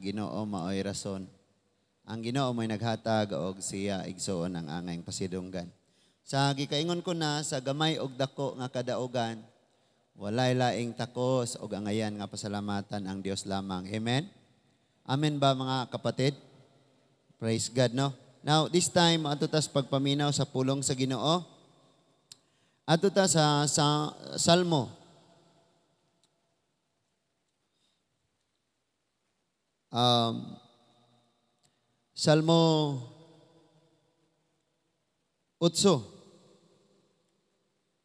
Ginoo maoy rason. Ang Ginoo may naghatag og siya igsoon ang angayng pasidunggan. Sa gikaingon ko na sa gamay og dako nga kadaugan, walay laing takos og angayan nga pasalamatan ang Dios lamang. Amen. Amen ba mga kapatid? Praise God, no? Now, this time ato tas pagpaminaw sa pulong sa Ginoo. Ato ta sa Salmo. Salmo 8,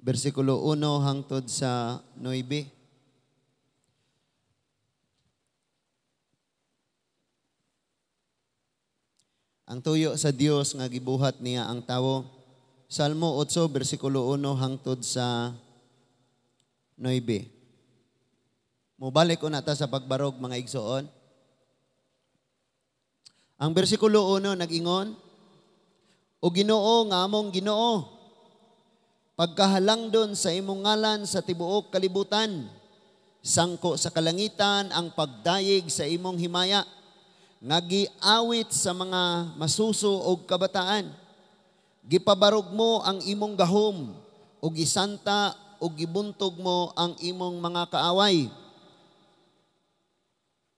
versikulo 1 hangtod sa 9. Ang tuyo sa Dios nga gibuhat niya ang tawo. Salmo 8, versikulo 1 hangtod sa 9. Mubalik ko na ta sa pagbarog mga igsoon. Ang versikulo 1 nag-ingon, O Ginoo nga among Ginoo, pagkahalangdon sa imong ngalan sa tibuok kalibutan, sangko sa kalangitan ang pagdayeg sa imong himaya, nga giawit sa mga masuso og kabataan. Gipabarog mo ang imong gahom, o gisanta o gibuntog mo ang imong mga kaaway.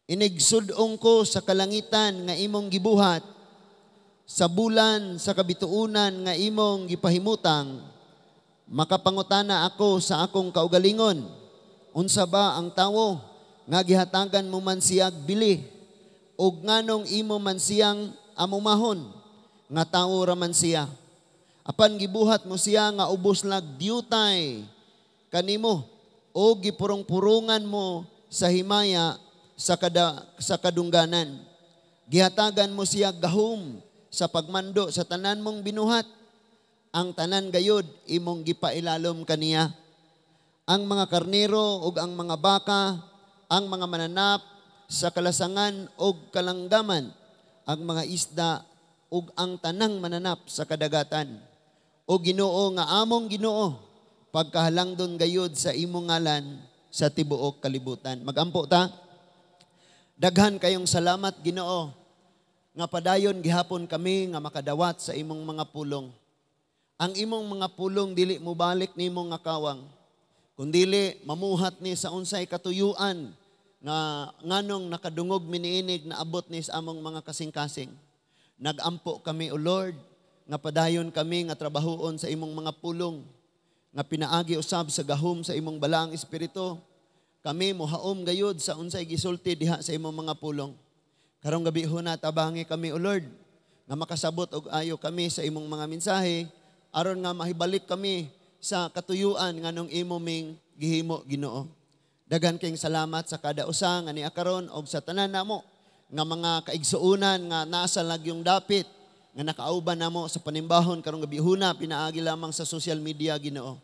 Inigsudong ko sa kalangitan nga imong gibuhat, sa bulan sa kabituunan nga imong gipahimutang, makapangutana ako sa akong kaugalingon, unsa ba ang tawo nga gihatagan mo man siyag bili, ug nganong imo man siyang amumahon, nga tawo ra man siya. Apan gibuhat mo siya nga ubos lag diutay kanimo, o gipurong-purungan mo sa himaya sa kadungganan. Gihatagan mo siya gahom sa pagmando sa tanan mong binuhat. Ang tanan gayud imong gipailalom kaniya. Ang mga karnero ug ang mga baka, ang mga mananap sa kalasangan ug kalanggaman, ang mga isda ug ang tanang mananap sa kadagatan. O Ginoo nga among Ginoo, pagkahalangdon gayud sa imong ngalan sa tibuok kalibutan. Magampo ta. Daghan kayong salamat Ginoo, nga padayon gihapon kami nga makadawat sa imong mga pulong. Ang imong mga pulong dili mo balik nimo nga kawang, kundili mamuhat ni sa unsay katuyuan nga nganong nakadungog miniinig na abot ni sa among mga kasing-kasing. Nagampo kami o Lord, nga padayon kami nga trabahoon sa imong mga pulong, nga pinaagi usab sa gahom sa imong balaang espiritu. Kami mohaom gayud sa unsay gisulti diha sa imong mga pulong. Karong gabi huna tabangi kami o Lord, nga makasabot og ayo kami sa imong mga mensahe, aron nga mahibalik kami sa katuyuan nganong imo ming gihimo Ginoo. Daghan kayong salamat sa kada usa nga niakaron og sa tanan namo nga mga kaigsuonan nga nasa lagyong dapit nga nakauban namo sa panimbahon karong gabi huna pinaagi lamang sa social media Ginoo.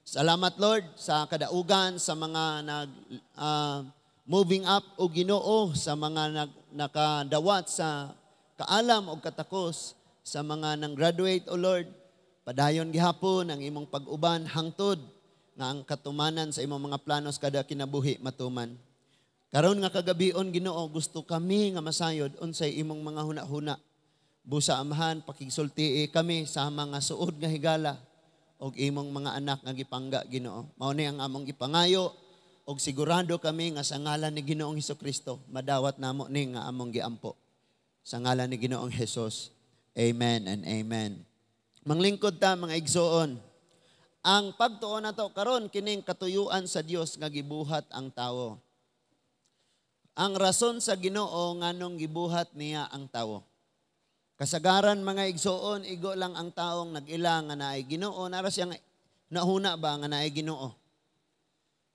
Salamat Lord sa kadaugan sa mga moving up o Ginoo, sa mga nakadawat sa kaalam o katakos, sa mga nang graduate o Lord. Padayon gihapon ang imong pag-uban hangtod nga ang katumanan sa imong mga planos kada kinabuhi matuman. Karon nga kagabion Ginoo, gusto kami nga masayod unsay imong mga huna-huna. Busa amahan pakigsultii kami sa mga suod nga higala og imong mga anak nga gipangga Ginoo. Mao ni ang among gipangayo, og sigurado kami nga sa ngalan ni Ginoong Hesukristo madawat namo ni nga among giampo. Sa ngalan ni Ginoong Hesus. Amen and amen. Manglingkod ta mga igsoon. Ang pagtuon nato karon kining katuyuan sa Dios nga gibuhat ang tawo. Ang rason sa Ginoo nganong gibuhat niya ang tawo. Kasagaran mga igsoon, igo lang ang taong nag-ila nga naay Ginoo, nara siya nga nahuna ba nga naay Ginoo.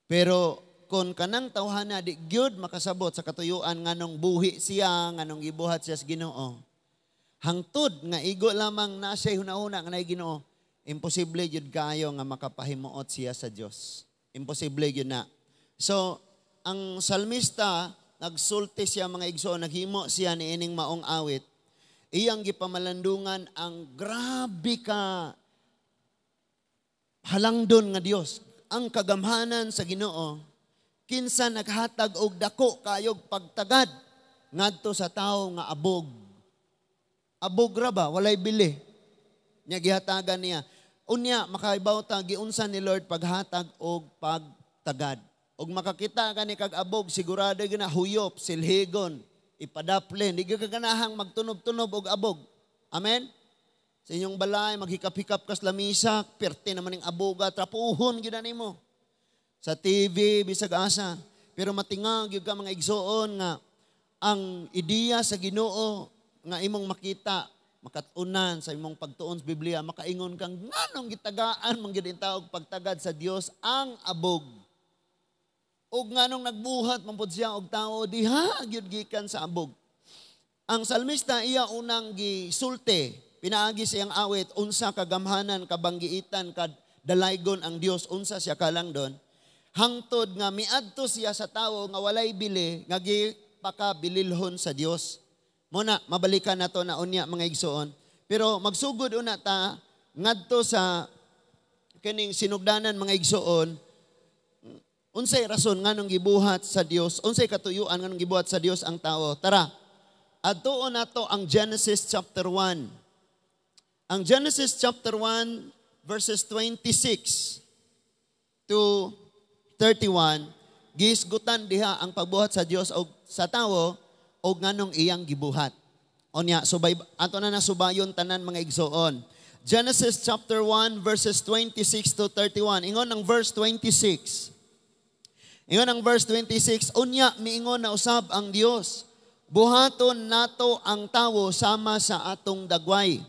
Pero kung kanang tawhana di gyud makasabot sa katuyuan nganong buhi siya, nganong gibuhat siya sa Ginoo, hangtod nga igo lamang na siya hunahuna nga naay Ginoo, imposible gyud kayo nga makapahimuot siya sa Dios. Imposible gyud na. So, ang salmista nagsulti siya mga igsoon, naghimo siya ni ining maong awit. Iyang gipamalandungan ang grabe ka halangdon nga Dios, ang kagamhanan sa Ginoo, kinsa naghatag og dako kayog pagtagad ngadto sa tao nga abog. Abog ra ba? Walay bili. Nya gihatagan niya. Unya, makaibaw ta, giunsa ni Lord paghatag o pagtagad. Og makakita ka ni kag abog, sigurado gina huyop, silhigon, ipadaplen. Di ka ganahang magtunob-tunob og abog. Amen? Sa inyong balay, maghikap-hikap kas lamisak, perte naman ng aboga, trapuhon gina nimo. Sa TV, bisag asa. Pero matingag yung ka mga igsoon nga ang ideya sa Ginoo nga imong makita, makatunan sa imong pagtuon sa Biblia, makaingon kang nganong gitagaan man gyud tawag pagtagad sa Dios ang abog. Og nganong nagbuhat man pud siya og tao diha gyud gikan sa abog. Ang salmista iya unang gisulti, pinaagi siyang awit unsa kagamhanan kabanggiitan kad dalaygon ang Dios, unsa siya kalang don. Hangtod nga miadto siya sa tao nga walay bili nga gipakabililhon sa Dios. Muna, mabalikan na to na unya mga igsoon. Pero magsugod una ta, ngadto sa kining sinugdanan mga igsoon, unsay rason nganong gibuhat sa Dios, unsay katuyuan nganong gibuhat sa Dios ang tao. Tara, adtuon nato ang Genesis chapter 1. Ang Genesis chapter 1 verses 26 to 31, gisgutan diha ang pagbuhat sa Dios o sa tao o nganong iyang gibuhat. Onya, subay, ato na nasubayon tanan mga igsoon. Genesis chapter 1 verses 26 to 31. Ingon ang verse 26. Ingon ang verse 26, unya miingon na usab ang Dios, buhaton nato ang tawo sama sa atong dagway.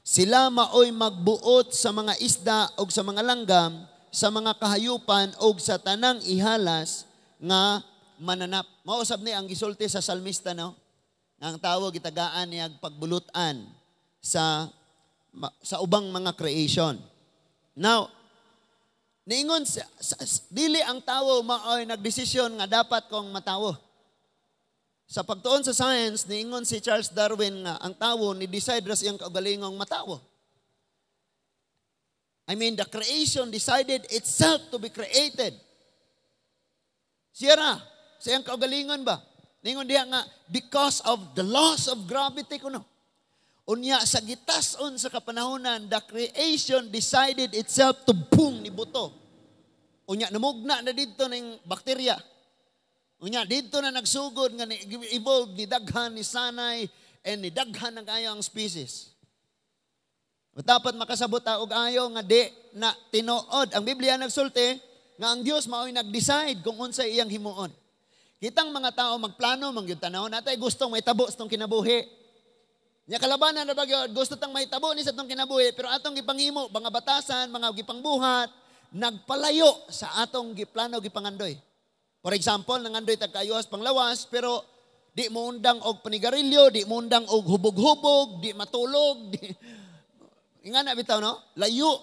Sila maoy magbuot sa mga isda o sa mga langgam, sa mga kahayupan o sa tanang ihalas nga mananap. Mausab ni ang gisulti sa salmista, no? Ang tawag gitagaan niya pagbulutan sa ubang mga creation. Now, niingon dili ang tawo maoy nagdesisyon nga dapat kong matawo. Sa pagtuon sa science, niingon si Charles Darwin nga ang tawo ni decide ras iyang kaugalingong matawo. I mean, the creation decided itself to be created. Siya iyang kaugalingon ba? Ningon diya nga, because of the laws of gravity kuno. Unya, sa gitason sa kapanahonan, the creation decided itself to boom ni buto. Unya, namugna na dito ng bakterya. Unya, dito na nagsugod nga evolve ni daghan, ni sanay, and ni daghan ng ayaw ang species. Dapat makasabot og ayo nga di na tinuod. Ang Biblia nagsulti nga ang Dios mao'y nag-decide kung unsa iyang himuon. Kitang mga tao magplano mangyud tanawon natay gustong mahitabo sa tong kinabuhi. Nya kalabanan na bagyo gusto tang mahitabo ni sa tong kinabuhi pero atong gipanghimo mga batasan, mga gipangbuhat nagpalayo sa atong giplano gipangandoy. For example, nangandoy tag kaayos panglawas pero di mo undang og panigarilyo, di mo undang og hubog-hubog, di matulog, di inga na bitaw, no? Layo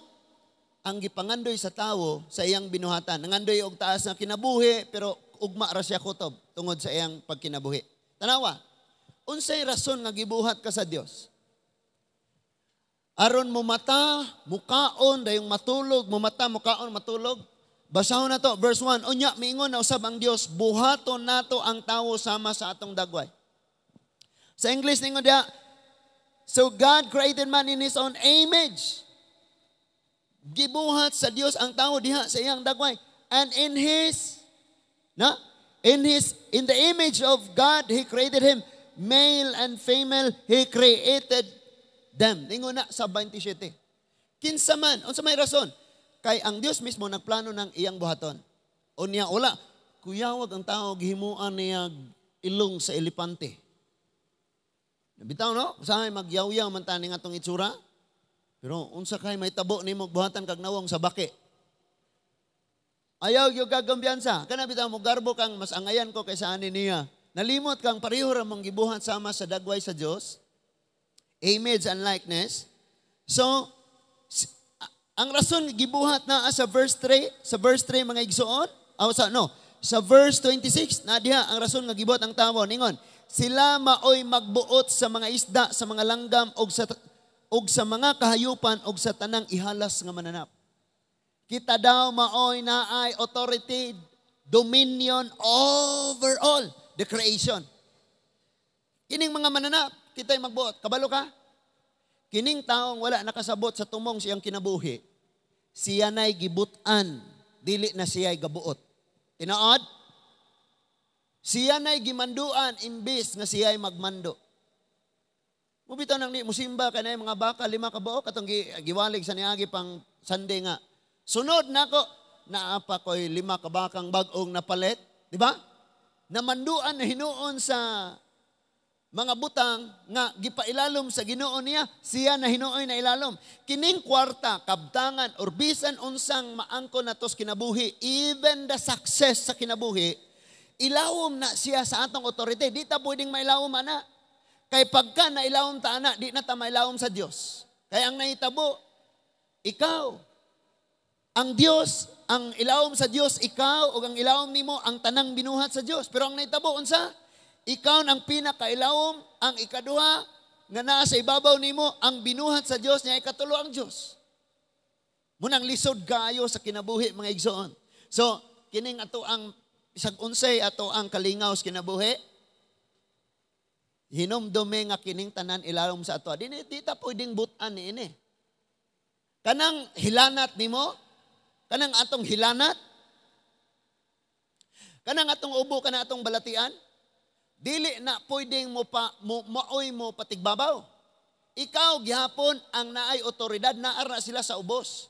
ang gipangandoy sa tawo sa iyang binuhatan. Nangandoy og taas na kinabuhi, pero ugma ra siya kutob tungod sa iyang pagkinabuhi. Tanawa, unsay rason nga gibuhat ka sa Dios? Aron mo mata, mukaon, dayong matulog, mo mata, mukaon, matulog. Basahon na to, verse 1. Unya, miingon na usab ang Dios, buhaton nato ang tawo sama sa atong dagway. Sa English, ningon diya, so God created man in His own image. Gibuhat sa Dios ang tao diha sa iyang dagway. And in the image of God, He created him. Male and female, He created them. Ningon na sa 27. Kinsa man, unsa may rason? Kay ang Dios mismo nagplano ng iyang buhaton. Unya, wala. Kuyawag ang tao, gihimuan niya ilong sa elepante. Bitaw, no? Usahay magyaw-yaw man tani nga tong itsura. Pero unsa kay may tabo nimo buhatan kag nawong sa baki. Ayaw gyud kag kumbiyansa. Kana bitaw mo garbo kang mas angayan ko kaysa ani niya. Nalimot kang pareho ra mong gibuhat sama sa dagway sa Dios. Image and likeness. So ang rason gibuhat na sa verse 3, mga igsoon, sa verse 26 na diha ang rason nga gibuhat ang tawo ningon. Sila maoy magbuot sa mga isda, sa mga langgam, og sa mga kahayupan, og sa tanang ihalas nga mananap. Kita daw maoy naay authority, dominion over all the creation. Kining mga mananap, kita'y magbuot. Kabalo ka? Kining taong wala nakasabot sa tumong siyang kinabuhi, siya na'y gibutan, dili na siya'y gabuot. Tinood? Siya na'y gimanduan, imbis nga siya'y magmando. Mubitaw nang ni musimba ka na mga baka, 5 ka buok, katong giwalig sa niagi pang Sunday nga. Sunod na ko, naapa ko'y 5 ka bakang bagong napalit. Di ba? Namanduan na hinuon sa mga butang nga gipailalom sa Ginoo niya, siya na hinuoy na ilalom. Kining kwarta, kabtangan, or bisan unsang maangko na tos kinabuhi, even the success sa kinabuhi, ilawom na siya sa atong authority. Di ta pwedeng mailawom, ana. Kay pagka nailawom ta, ana, di na ta mailawom sa Diyos. Kaya ang nahitabo, ikaw, ang Diyos, ang ilawom sa Diyos, ikaw, o ang ilawom nimo ang tanang binuhat sa Diyos. Pero ang nahitabo, unsa? Ikaw ang pinakailawom, ang ikaduha, nga naa sa ibabaw nimo, ang binuhat sa Diyos, niya ikatulo ang Diyos. Munang lisod kayo sa kinabuhi, mga igsoon. So, kining ato ang isag unsay ato ang kalingaw sa kinabuhi, hinumdumi nga kining tanan ilalom sa ato. Di ta pwedeng butan ni ini. Kanang hilanat nimo, kanang atong hilanat, kanang atong ubo, kanang atong balatian, dili na pwedeng maoy mo patigbabaw. Ikaw, gihapon, ang naay otoridad, naara sila sa ubos.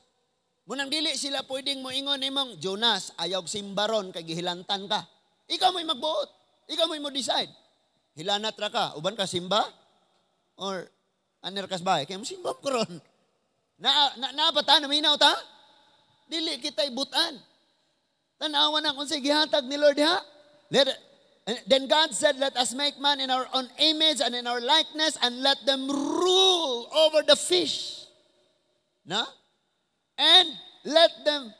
Munang dili sila pwedeng moingon imong, Jonas, ayaw simbaron, kay gihilantan ka. Ikaw mo'y magbuot. Ikaw mo'y mo decide. Hilanat ra ka, uban ka simba? Or, aner kas bahay, kaya mo simba ko ron. Naapata, naminaw ta? Dili kita'y butan. Tanawa na kung gihatag ni Lord ha? Then God said, let us make man in our own image and in our likeness and let them rule over the fish. Na? And let them,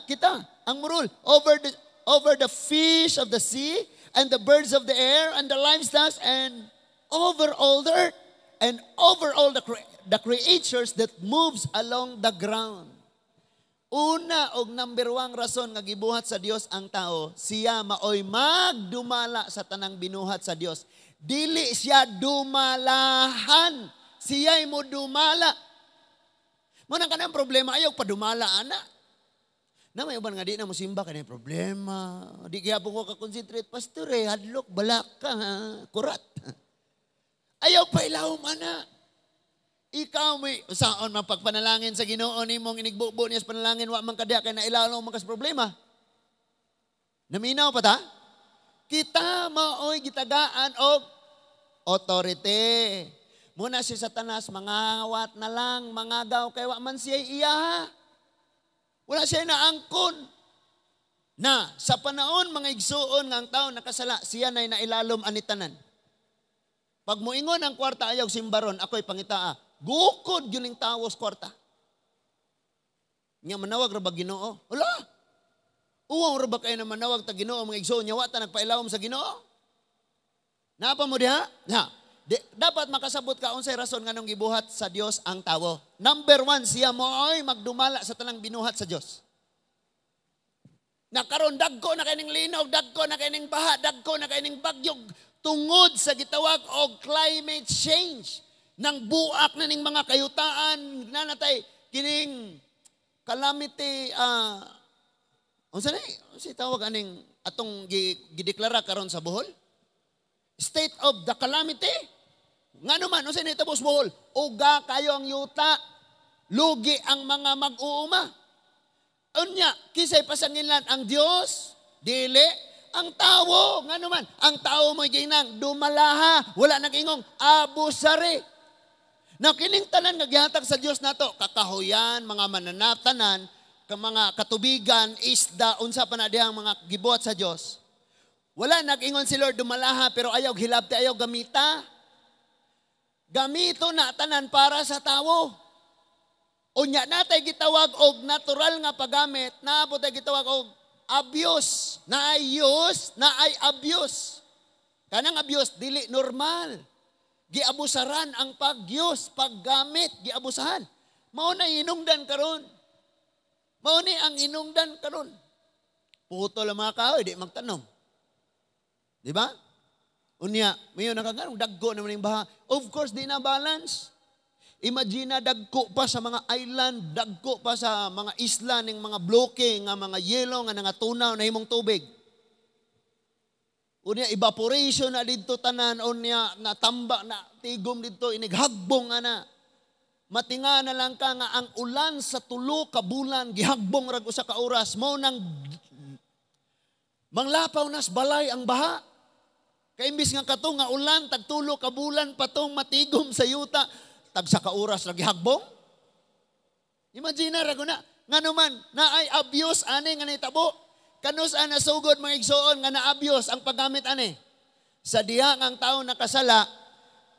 kita, ang rule, over the fish of the sea and the birds of the air and the livestock and over all the earth and over all the creatures that moves along the ground. Una og number 1 rason nga gibuhat sa Dios ang tao, siya maoy magdumala sa tanang binuhat sa Dios. Dili siya dumalahan, siya'y mo dumala. Munang kanang problema, ayaw pa dumala, ana. Na may uban nga di na mo simba, kanang problema. Di kaya po ko kakonsentrate, pastor hadlok, balak ka, kurat. Ayaw pa ilawom, ana. Ikaw may saan mapagpanalangin sa Ginoo nimong inigbubo niya sa panalangin wa man kadya kay nailalaw man kas problema. Naminaw pa ta? Kita maoy gitagaan og authority. Muna si Satanas mangawat na lang, mangagaw kay wa man siya iya. Wala siya naangkon. Na sa panahon mga igsuon nga ang tao nakasala, siya nay nailalom ani tanan. Pag moingon ang kwarta ayaw simbaron, ako'y pangitaa. Gukod yun yung tawos kwarta. Nga manawag ra ba Ginoo? Wala. Uwaw ra ba kayo na manawag ta Ginoo mga igsoon niya wata nagpailawom sa Ginoo? Napa mo diha? Dapat makasabot ka unsay rason nganong gibuhat sa Dios ang tawo. Number 1, siya mo'y magdumala sa tanang binuhat sa Dios. Nakaron dagko na kay ning linaw, dagko na kay ning baha, dagko na kay ning bagyo tungod sa gitawag og climate change. Nang buak na ning mga kayutaan na natay kining calamity unsa si tawag aning atong gideklara karon sa Bohol? State of the calamity. Ngano man unsa ni tabos Bohol? Uga kayo ang yuta. Lugi ang mga mag-uuma. Unya kisay pasangilan ang Dios? Dili ang tawo. Ngano man ang tawo mo ginang dumalaha, wala nag-ingong abusari. Now, kining tanan nga gihatag sa Dios nato, kakahuyan, mga mananatanan, mga katubigan, isda, unsa pa na dihang mga gibuhat sa Dios. Wala nag-ingon si Lord dumalaha pero ayaw hilabti, ayaw gamita. Gamito na tanan para sa tawo. Unya natay gitawag og natural nga paggamit, naabot tay gitawag og abuse. Na ay use, na ay abuse. Kanang abuse dili normal. Giabusaran ang pag-use, paggamit, giabusahan. Mao na inungdan karon. Mao ni ang inungdan karon. Puto lang mga kahoy, di magtanom. Di ba? Unya, mayon nakaganong dagko naman yung baha. Of course, di na balance. Imagine dagko pa sa mga island, dagko pa sa mga isla ng mga bloke, nga mga yelo, nga nga tunaw na himong tubig. Unya, evaporation na dito tanan, unya, natamba na tigom dito, inighagbong na. Matinga na lang ka nga ang ulan sa tulo ka bulan, gihagbong rag usa ka oras, mo nang manglapaw nas balay ang baha. Kaimbis nga kato nga ulan, tagtulo ka bulan patong matigom sa yuta, tag sa ka oras lagi hagbong. Imagine ra ko na, nga naman, na ay abuse ani nga nitabo. Kanus ana sugod mga igsoon nga na-abuse ang paggamit ani. Sa diha nga ang tao nakasala,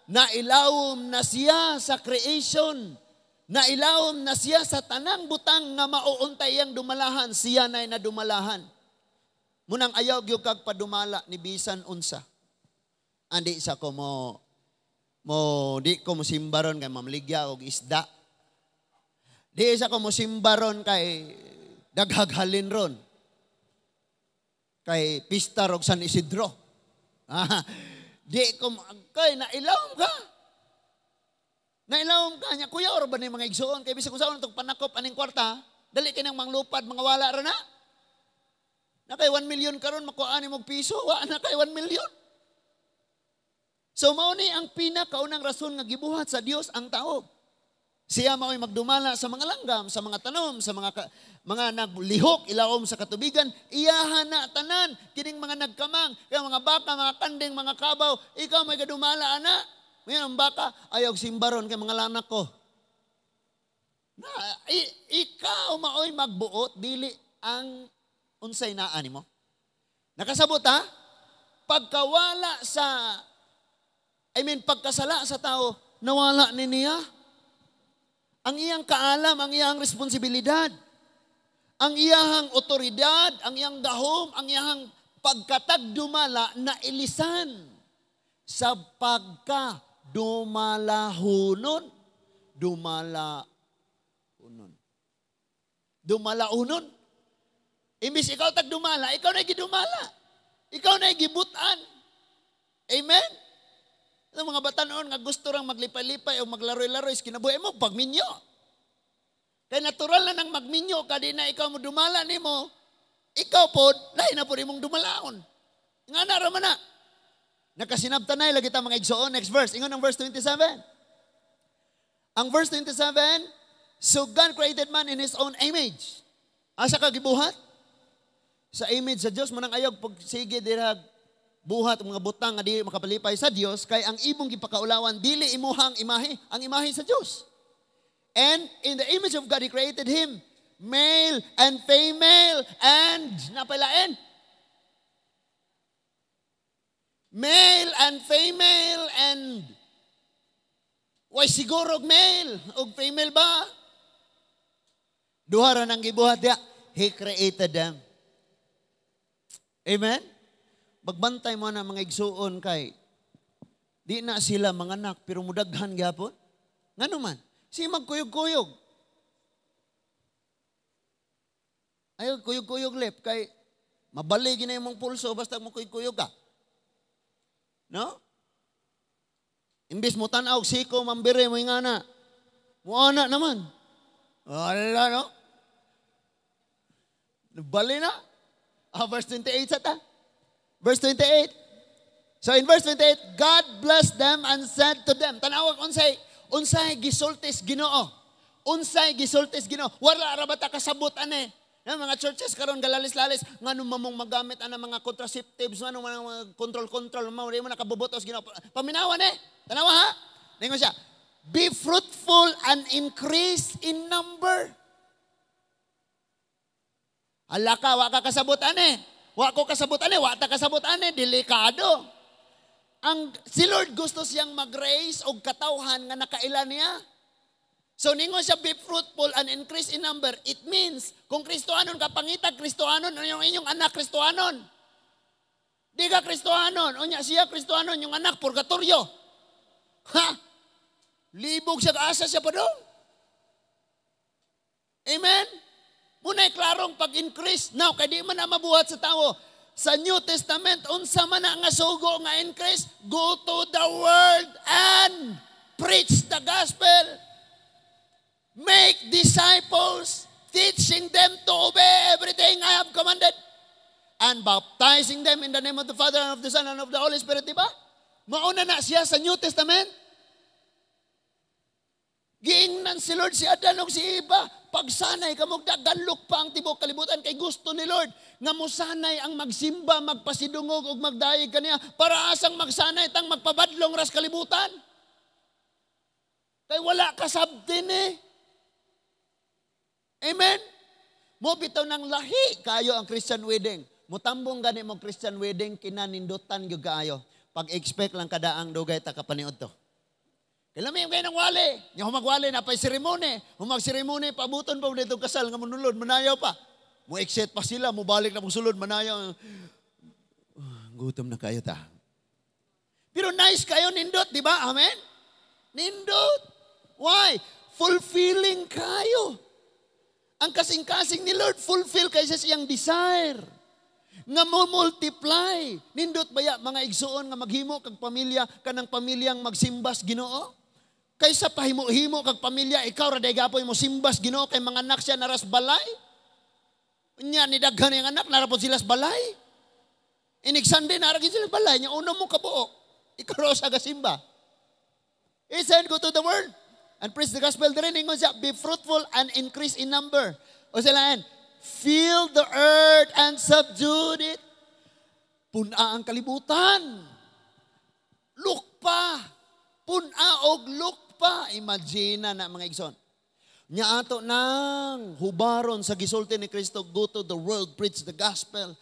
nailawom na siya sa creation. Nailawom na siya sa tanang butang nga mauuntay ang dumalahan, siya na'y nadumalahan. Munang ayaw gyud kag padumala ni bisan unsa. Andi sa ko di ko mosimbaron kay mamligya og isda. Di sa ko mosimbaron kay daghaghalin ron. Kay pista rog San Isidro. Di ko kay nailawom ka. Nailawom ka nya kuya or ba ni mga igsoon kay bisag usaon tong panakop aning kwarta, dali kay nang manglupad mga wala ra na. Na kay 1 million karon makuha ni mog piso, wa na kay 1 million. So mao ni ang pinakaunang rason nga gibuhat sa Dios ang tao. Siya mao'y magdumala sa mga langgam, sa mga tanom, sa mga naglihok, ilawom sa katubigan, iyahan na tanan, kining mga nagkamang, kaya mga baka, mga kanding, mga kabaw, ikaw may gadumala, ana. Ngayon ang baka, ayaw simbaron kay mga lanak ko. Na, ikaw mao'y magbuot, dili ang unsay naani mo. Nakasabot ha? Pagkasala sa tao, nawala ni niya. Ang iyang kaalam, ang iyang responsibilidad, ang iyang otoridad, ang iyang gahom, ang iyang pagkatagdumala na ilisan sa pagkadumalahunon. Dumalahunon. Imbis ikaw tagdumala, ikaw na gidumala. Ikaw na gibutan. Amen? Ang mga batanon nga gusto rang maglipay-lipay o maglaroy-laroy, kinabuhi mo, pagminyo. Kaya natural na nang magminyo ka, di na ikaw mo dumala ni mo, ikaw po, lahi na po rin mong dumalaon. Nga na raman na. Nakasinabtanay, lagi ta mga igsoon. Next verse, ingon ang verse 27. Ang verse 27, so God created man in His own image. Asa ka gibuhat? Sa image sa Diyos, manang ayog, pag sige dirag, buhat mga butang nga dili makapalipay sa Dios kay ang imong gipakaulawan dili imuhang imahe, ang imahe sa Dios. And in the image of God He created him, male and female, and napalain. Male and female and why siguro male og female ba? Duha ra nang gibuhat dia. He created them. Amen. Magbantay mo na mga igsuon kay di na sila mga anak pero mudaghan gyapon. Ngano man? Si magkuyog-kuyog. Ayo kuyog-kuyog lep kay mabalig na imong pulso basta mo kuyog-kuyog ka. No? Imbis mo tan-aw siko mambire mo ingana. Mo ana naman. Wala no? Bali na. Verse 28 sa ta. Verse 28. So in verse 28, God blessed them and said to them, tanawag unsay gisultis Ginoo. Unsay gisultis Ginoo. Wala ra ba ta kasabot ani? Nga mga churches karon galalis-lalis ngano mamong magamit ana mga contraceptives, ngano mga control mo mo nakabubutos Ginoo. Paminawan Tanawa ha? Ningon siya, be fruitful and increase in number. Ala ka, wa ka kasabot ani. Wa ko kasabot ani, wa ta kasabot ani, delikado. Si Lord gusto siyang mag-raise og katawhan nga nakaila niya. So ningon siya, be fruitful and increase in number. It means, kung Kristohanon ka, pangitag Kristohanon, yung inyong anak Kristohanon. Di ka Kristohanon, unya siya Kristohanon, yung anak purgatorio. Ha? Libog siya, kaasa siya pa doon. Amen? Muna'y klarong pag-increase. Now, kaya di man na mabuhat sa tao. sa New Testament, unsa man nga sugo nga increase, go to the world and preach the gospel. Make disciples, teaching them to obey everything I have commanded, and baptizing them in the name of the Father and of the Son and of the Holy Spirit, diba? Mauna na siya sa New Testament. Giingnan si Lord si Adan o si Eva, pagsanay kamog daganlok pa ang tibok kalibutan kay gusto ni Lord nga mosanay ang magsimba, magpasidungog ug magdayeg kaniya para asang magsanay tang magpabadlong ras kalibutan. Kay wala kasabtin eh. Amen? Mo bitaw ng lahi kayo ang Christian wedding. Mutambong gani mo Christian wedding kinanindutan gyud kaayo. Pag-expect lang kadaang dugay ta kapaniud to. Kailan kayo ng wali? Yung humagwali na pa'y seremony. Humag-seremony, pabuton pa dito kasal nga manulod, manayaw pa. Mo exit pa sila, mo balik na mong sulod, manayaw. Gutom na kayo ta. Pero nice kayo, nindot, di ba? Amen? Nindot. Why? Fulfilling kayo. Ang kasing-kasing ni Lord, fulfill kayo sa siyang desire. Nga mo multiply. Nindot baya mga igsuon nga maghimo kag pamilya, kanang pamilyang magsimbas Ginoo? Kaysa pahimo-himo kag pamilya, ikaw raday gapoy mo simbas Ginoo kay mga anak siya naras balay. Nya ni daghan yang anak narapod sila sa balay. Inig Sunday naragid sila sa balay, nya uno mo kabuok. Ikaw raw sa gasimba. He said, go to the world and preach the gospel. Dire ningon siya, be fruitful and increase in number. O silaan, fill the earth and subdue it. Puna ang kalibutan. Lukpa. Puna og lukpa. Imagine na mga igsoon. Nya ato nang hubaron sa gisulti ni Kristo, go to the world, preach the gospel.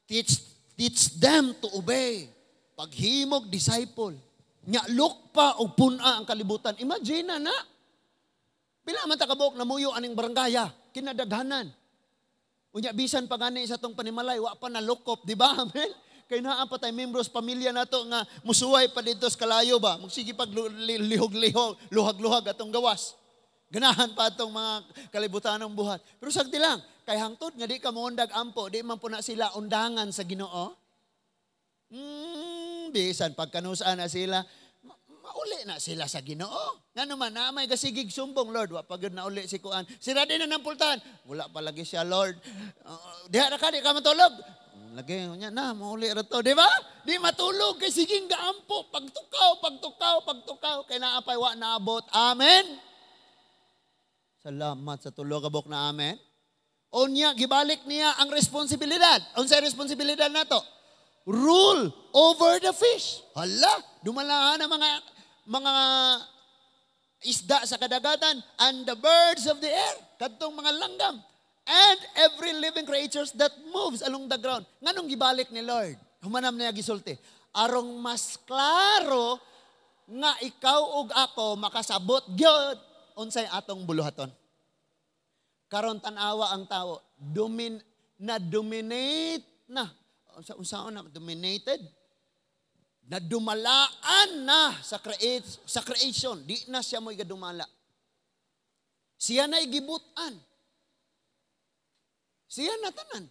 Teach them to obey. Paghimog, disciple. Nya lukpa og puna ang kalibutan. Imagine na. Pila man ta kabuok na muyo aning baranggaya, kinadaghanan. Unya bisan pa gani sa tong panimalay, wa pa nalukop, di ba? Amen. Kay naa pa tay membros pamilya nato nga musuway pa dito sa kalayo ba? Magsige pag lihog-lihog, luhag-luhag atong gawas. Ganahan pa atong mga kalibutanong buhat. Pero sagdi lang, kay hangtod nga di ka muundag ampo, di man po na sila undangan sa Ginoo. Bisan pagkanusaan na sila, mauli na sila sa Ginoo. Nga naman, na may gasigig sumbong, Lord. Wa pagod na uli si Kuan. Sira din na ng pultahan. Wala pa lagi siya, Lord. Diha na ka, di ka matulog. Lagi niya na, mauli rato. Di ba? Di matulog. Kay siging gaampo. Pagtukaw. Kay naapay, wa naabot. Amen? Salamat sa tulog kabok na amen. O niya, gibalik niya ang responsibilidad. Unsay responsibilidad na to? Rule over the fish. Hala, dumalahan ang mga isda sa kadagatan and the birds of the air. Kadtong mga langgam. And every living creatures that moves along the ground. Nganong gibalik ni Lord? Humanam niya gisulti. Arong mas klaro nga ikaw ug ako makasabot gyud unsay atong buluhaton. Karon tan-awa ang tao, dominated na. Unsaon na dominated? Na dumalaan na sa creation. Di na siya mo'y gadumala. Siya na'y gibutan. Siya na tanan.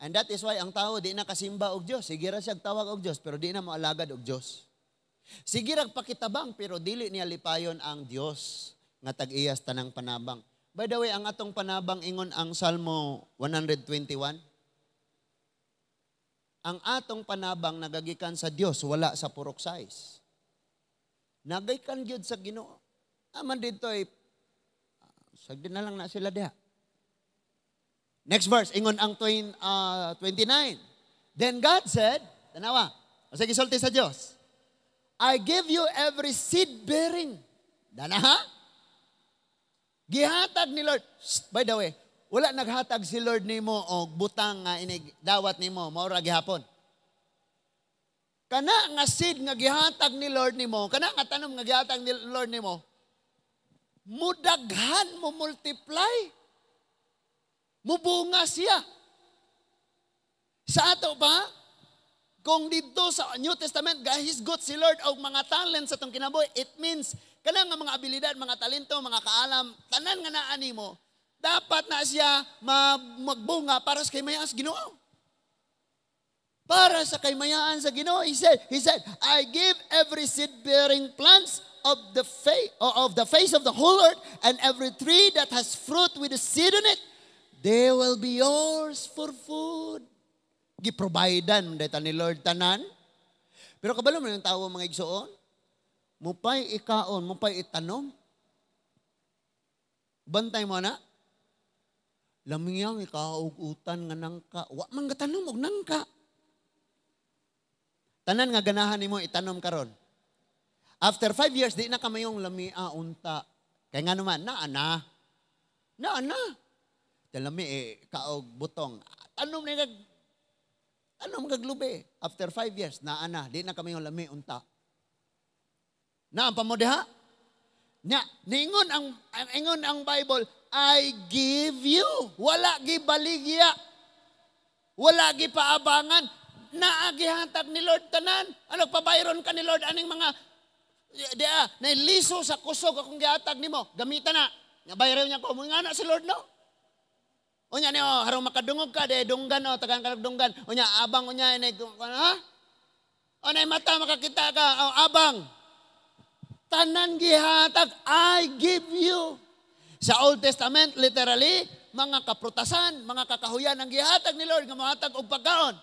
And that is why ang tao di na kasimba og Dios. Sige ra siya tawag og Dios pero di na moalagad og Dios. Sige ra pakitabang pero dili niya lipayon ang Dios nga tag-iyas tanang panabang. By the way, ang atong panabang ingon ang Salmo 121. Ang atong panabang nagagikan sa Dios, wala sa purok size. Nagaykan gyud sa Ginoo. Aman dito ay sagdi na lang na sila diha. Next verse, ingon ang 29. Then God said, tanawa, sige sulti sa Diyos, I give you every seed bearing. Dana. Gihatag ni Lord. By the way, wala naghatag si Lord nimo og butang nga inig dawat nimo maura gihapon. Kana nga seed nga gihatag ni Lord nimo, kana nga tanom nga gihatag ni Lord nimo, mudaghan mo multiply. Mubunga siya. Sa ato ba? Kung dito sa New Testament, gahisgot si Lord og mga talent sa itong kinabuhi, it means, kanang mga abilidad, mga talento, mga kaalam, tanan nga naani mo, dapat na siya magbunga para sa kay mayas Ginoo. para sa kaymayaan sa Ginoo. He said, I give every seed-bearing plants of the face of the whole earth, and every tree that has fruit with a seed in it, they will be yours for food. Giprovidean dito ni Lord tanan. Pero kabalo mo yung tao mga igsoon, mupay ikaon, mupay itanom. Bantay mo na, lamiyang ikaugutan nga nangka, wa man gatanom og nangka. Tanan nga ganahan nimo itanom karon. After 5 years, di na kamayong lamia unta. Kaya nga naman, naana. Lami kaog butong. Tanom kaglubi. After 5 years, naana. Di na kamayong lami unta. Naan pa mo diha? Ningon ang Bible, I give you. Wala gibaligya. Wala gipaabangan. Naagihatag ni Lord tanan. Ano, pabayron ka ni Lord aning mga nailiso sa kusog akong gihatag nimo. Gamitan na. Nga bayraw niya ko. Mga anak si Lord, no? O niya, harong makadungog ka, dunggan, no? Tagang kalagdunggan. O niya, abang, o niya, ha? O niya, mata, makakita ka, o abang. Tanan gihatag, I give you. Sa Old Testament, literally, mga kaprutasan, mga kakahuyan ang gihatag ni Lord, nga mahatag og pagkaon.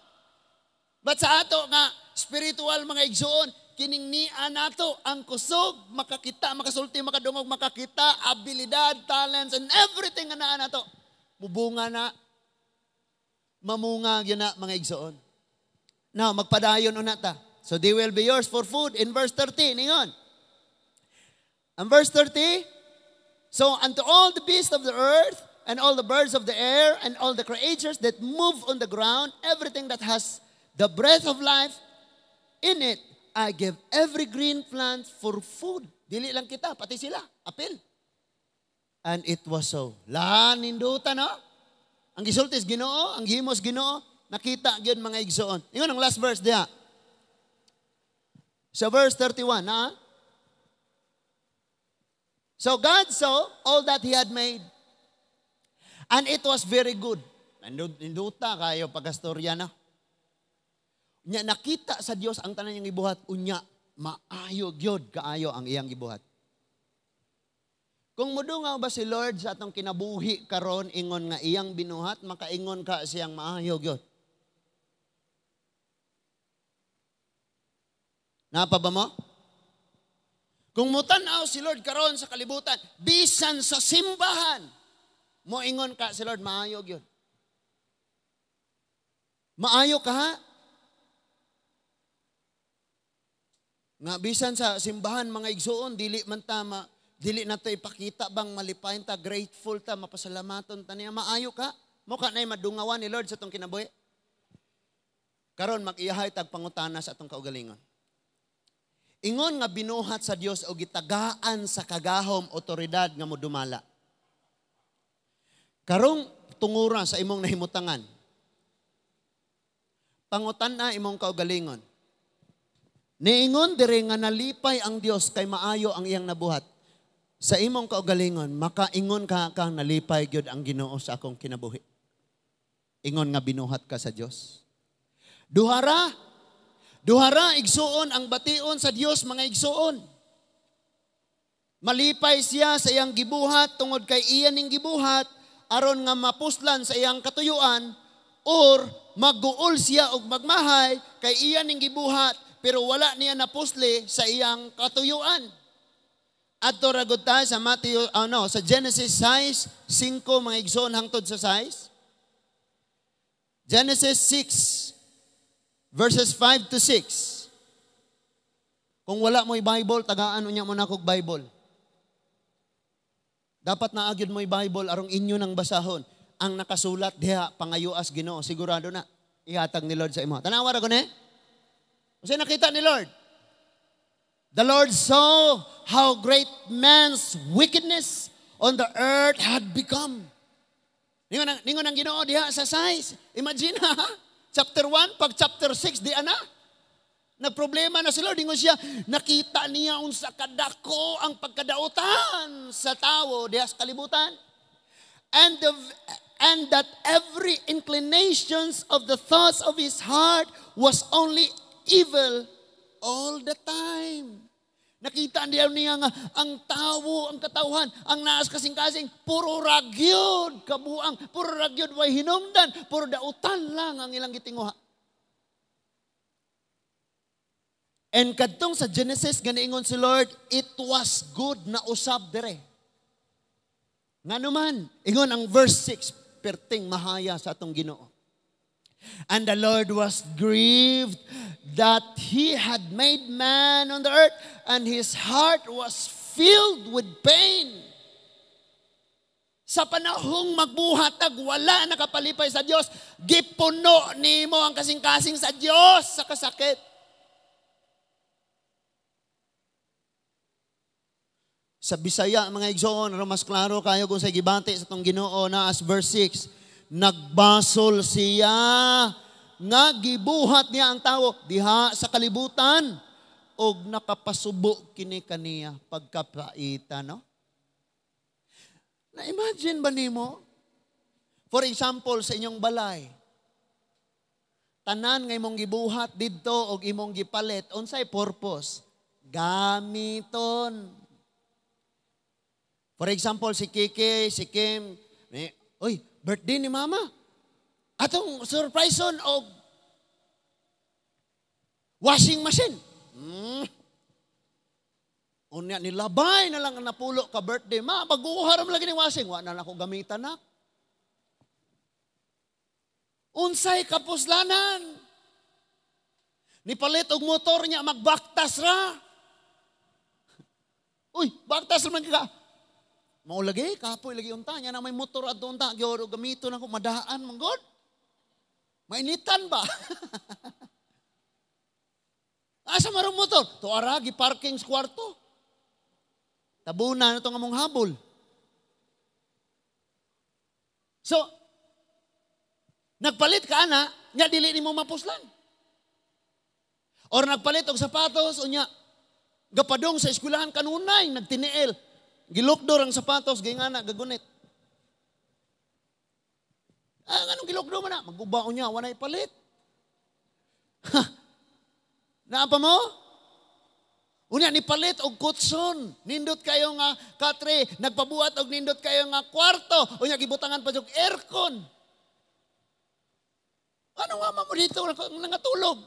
But sa ato nga spiritual mga igsoon, kiningnian nato ang kusog, makakita, makasulti, makadungog, makakita, abilidad, talents, and everything nga naa nato. Mubunga na, mamunga yun na mga igsoon. Now, magpadayon unata. So they will be yours for food. In verse 30, ningon. And verse 30, so unto all the beasts of the earth, and all the birds of the air, and all the creatures that move on the ground, everything that has the breath of life in it, I give every green plant for food. Dili lang kita, pati sila. Apil. And it was so. Lahan ninduta, no? Ang gisultis Ginoo, ang gihimos Ginoo, nakita gyud mga igsoon. Ingon ang last verse diha. So verse 31, na? So God saw all that He had made. And it was very good. Ninduta kayo pagkastorya na. Nya nakita sa Dios ang tanan niyang gibuhat, unya maayo gyud kaayo ang iyang gibuhat. Kung mudungaw ba si Lord sa atong kinabuhi karon ingon nga iyang binuhat, makaingon ka siyang maayo gyud. Napa ba mo? Kung mutan-aw si Lord karon sa kalibutan, bisan sa simbahan, mo ingon ka si Lord maayo gyud. Maayo ka ha? Nga bisan sa simbahan mga igsoon, dili man ta dili nato ipakita bang malipayon ta, grateful ta, mapasalamaton ta niya, maayo ka. Mo ka na madungawan ni Lord sa atong kinabuhi. Karon mag-iyahay tag pangutana sa atong kaugalingon. Ingon nga binuhat sa Dios o gitagaan sa kagahom otoridad nga modumala. Karong tunguran sa imong nahimutangan. Pangutana imong kaugalingon. Niingon dire nga nalipay ang Dios kay maayo ang iyang nabuhat. Sa imong kaugalingon, makaingon ka kang nalipay gyud ang Ginoo sa akong kinabuhi. Ingon nga binuhat ka sa Dios. Duhara igsuon ang bation sa Dios mga igsuon. Malipay siya sa iyang gibuhat tungod kay iya ning gibuhat aron nga mapuslan sa iyang katuyuan or magguol siya og magmahay kay iya ning gibuhat pero wala niya napusli sa iyang katuyuan. Adto ra gud ta sa sa Genesis 6:5 mga igsoon hangtod sa 6. Genesis 6 verses 5 to 6. Kung wala mo'y Bible, tagaan unya mo na kog Bible. Dapat na agyud mo'y Bible arong inyo nang basahon. Ang nakasulat diha pangayuas Ginoo, sigurado na ihatag ni Lord sa imo. Tanawa ra ko ni. Kasi nakita ni Lord. The Lord saw how great man's wickedness on the earth had become. Ningon ang Ginoo diha sa 6. Imagine ha? Chapter 1, pag chapter 6, di ana. Nagproblema na si Lord. Ingon siya, nakita niya unsa kadako ang pagkadautan sa tao diha sa kalibutan. and that every inclinations of the thoughts of his heart was only evil all the time. Nakita niya nga ang tawo, ang katawhan, ang naas kasing-kasing, puro ragyod, kabuang, puro ragyod, way hinungdan, puro dautan lang ang ilang gitinguha. And kadtong sa Genesis, ganiingon si Lord, it was good na usab dire. Nga naman, ingon ang verse 6, perting mahaya sa atong Ginoo. And the Lord was grieved that He had made man on the earth, and His heart was filled with pain. Sa panahong magbuhatag, wala nakapalipay sa Diyos, gipuno nimo ang kasing-kasing sa Diyos sa kasakit. Sa Bisaya, mga igsoon, mas klaro kayo kung sa gibante sa itong Ginoo na as verse 6, nagbasol siya nga gibuhat niya ang tao diha sa kalibutan og nakapasubo kini kaniya pagkapaita, no? Na-imagine ba nimo? For example, sa inyong balay, tanan nga imong gibuhat didto og imong gipalit, unsay purpose? Gamiton. For example, si Kiki, si Kim, oy, birthday ni Mama. Atong surpriseon og washing machine. Unya nilabay na lang ang napulo ka birthday. Ma, baguharam lagi ni washing. Wa na ako gamitan na. Unsay kapuslanan. Nipalit og motor niya, magbaktas ra. Uy, baktas ra man ka. Maulagay, kapoy lagi unta. Nya na may motor at unta. Gyoro gamito na ko, madaan, manggod. Mainitan ba? Asa marong motor? Tuara, giparking sa kwarto. Tabunan ito nga mong habol. So, nagpalit ka na, nya dili ni mo mapuslan. Or nagpalit og sapatos, o nya, gapadong sa eskwelahan kanunay, nagtiniil. Gilokdor ang sapatos, gingana, gagunit. Anong gilokdor mo na? Magubao niya, wanay palit. Naapa mo? Unya, ni palit og kutson. Nindot kayo nga katre, nagpabuhat og nindot kayo nga kwarto. Unya, gibutangan pa yung aircon. Ano nga mo dito, nangatulog?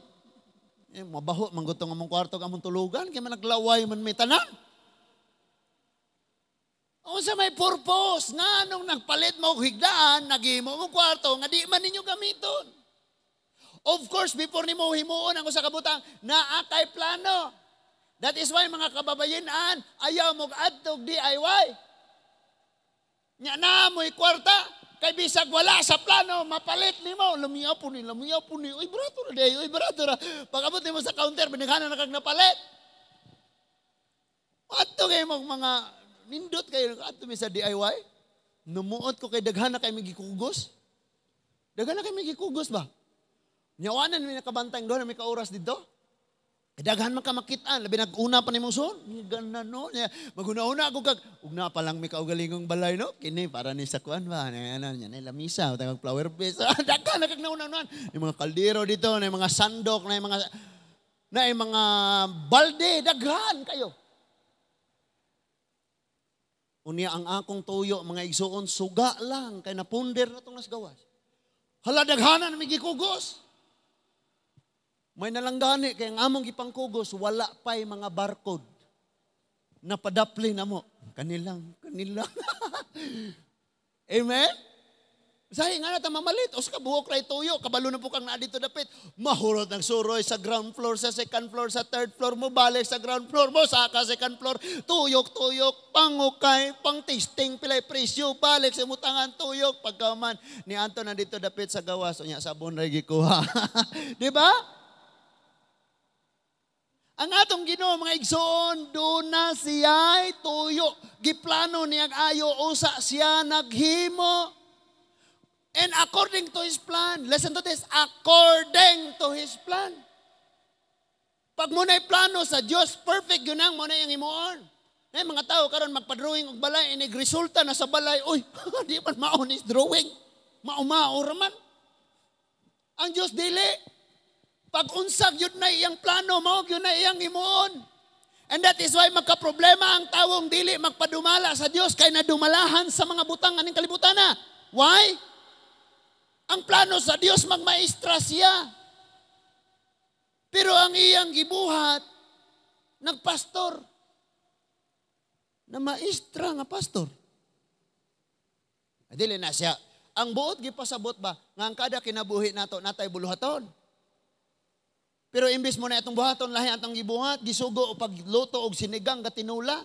Mabaho, manggutong among kwarto ka among tulugan, kaya man naglaway man may tanan. O sa may purpose, nga nung nagpalit mo higdaan, nagimo mo kwarto, nga di man ninyo gamiton. Of course, before ni mo himuon ang sa kabutang, naakay plano. That is why mga kababayenan, ayaw mo adtog DIY. Nya na mo'y kwarta, kay bisag wala sa plano, mapalit ni mo, lamiya po ni, uy barato na day, uy barato na. Pagabot ni mo sa counter, binighanan na kag napalit. Ato kayo mga nindot kayo ato mi sa DIY. Numuot ko kay daghan na kay migikugos. Daghan na kay migikugos ba? Nyawanan mi nakabantay doon, may kauras dito. Daghan man ka makitaan, labi nag-una pa ni mong son. Ganan no. Maguna-una ako kag ugna pa lang may kaugalingong balay no. Kini para ni sa kuan ba? Ano nya na lamisa, tawag flower base. Daghan na kag nauna-unan. Yung mga kaldero dito, na mga sandok, na mga balde, daghan kayo. Unya ang akong tuyo, mga igsuon, suga lang, kay napunder na itong nasgawas. Hala, daghanan, may gikugos. May nalanggani, kay ang among gipangkugos, wala pa'y mga barcode. Napadapli na mo. Kanilang. Amen? Sahi nga natin mamalit. O sa kabuhok ray tuyo, kabalo na po kang naadito dapit. Mahurot ng suroy sa ground floor, sa second floor, sa third floor mo, balik sa ground floor mo, saka second floor, tuyok, pangukay, pang tasting, pilay presyo, balik sa mutangan, tuyok, pagkaman. Ni Anton nandito dapit sa gawas, o niya, sabon ray gikuha. Diba? Ang atong Ginoo mga igsoon, doon na siya'y tuyo. Giplano niyang ayo, usa siya naghimo. And according to His plan, listen to this, according to His plan. Pag mo na'y plano sa Diyos, perfect yun ang mo na yung himuon. Eh, mga tao karon magpa-drawing og balay, inig resulta na sa balay, uy, di man maon is drawing. maumao raman. Ang Dios dili. Pag unsag yun na iyang plano, mao yun na iyang imuon. And that is why magkaproblema ang tawong dili magpadumala sa Dios kay nadumalahan sa mga butang aning kalibutan na. Why? Ang plano sa Dios magmaestra siya. Pero ang iyang gibuhat nagpastor. Na maestra nga pastor. Dili na siya. Ang buot gipasabot ba nga ang kada kinabuhi nato natay buluhaton. Pero imbis mo na itong buhaton lahi atong gibuhat, gisugo o pagluto og sinigang gatinula.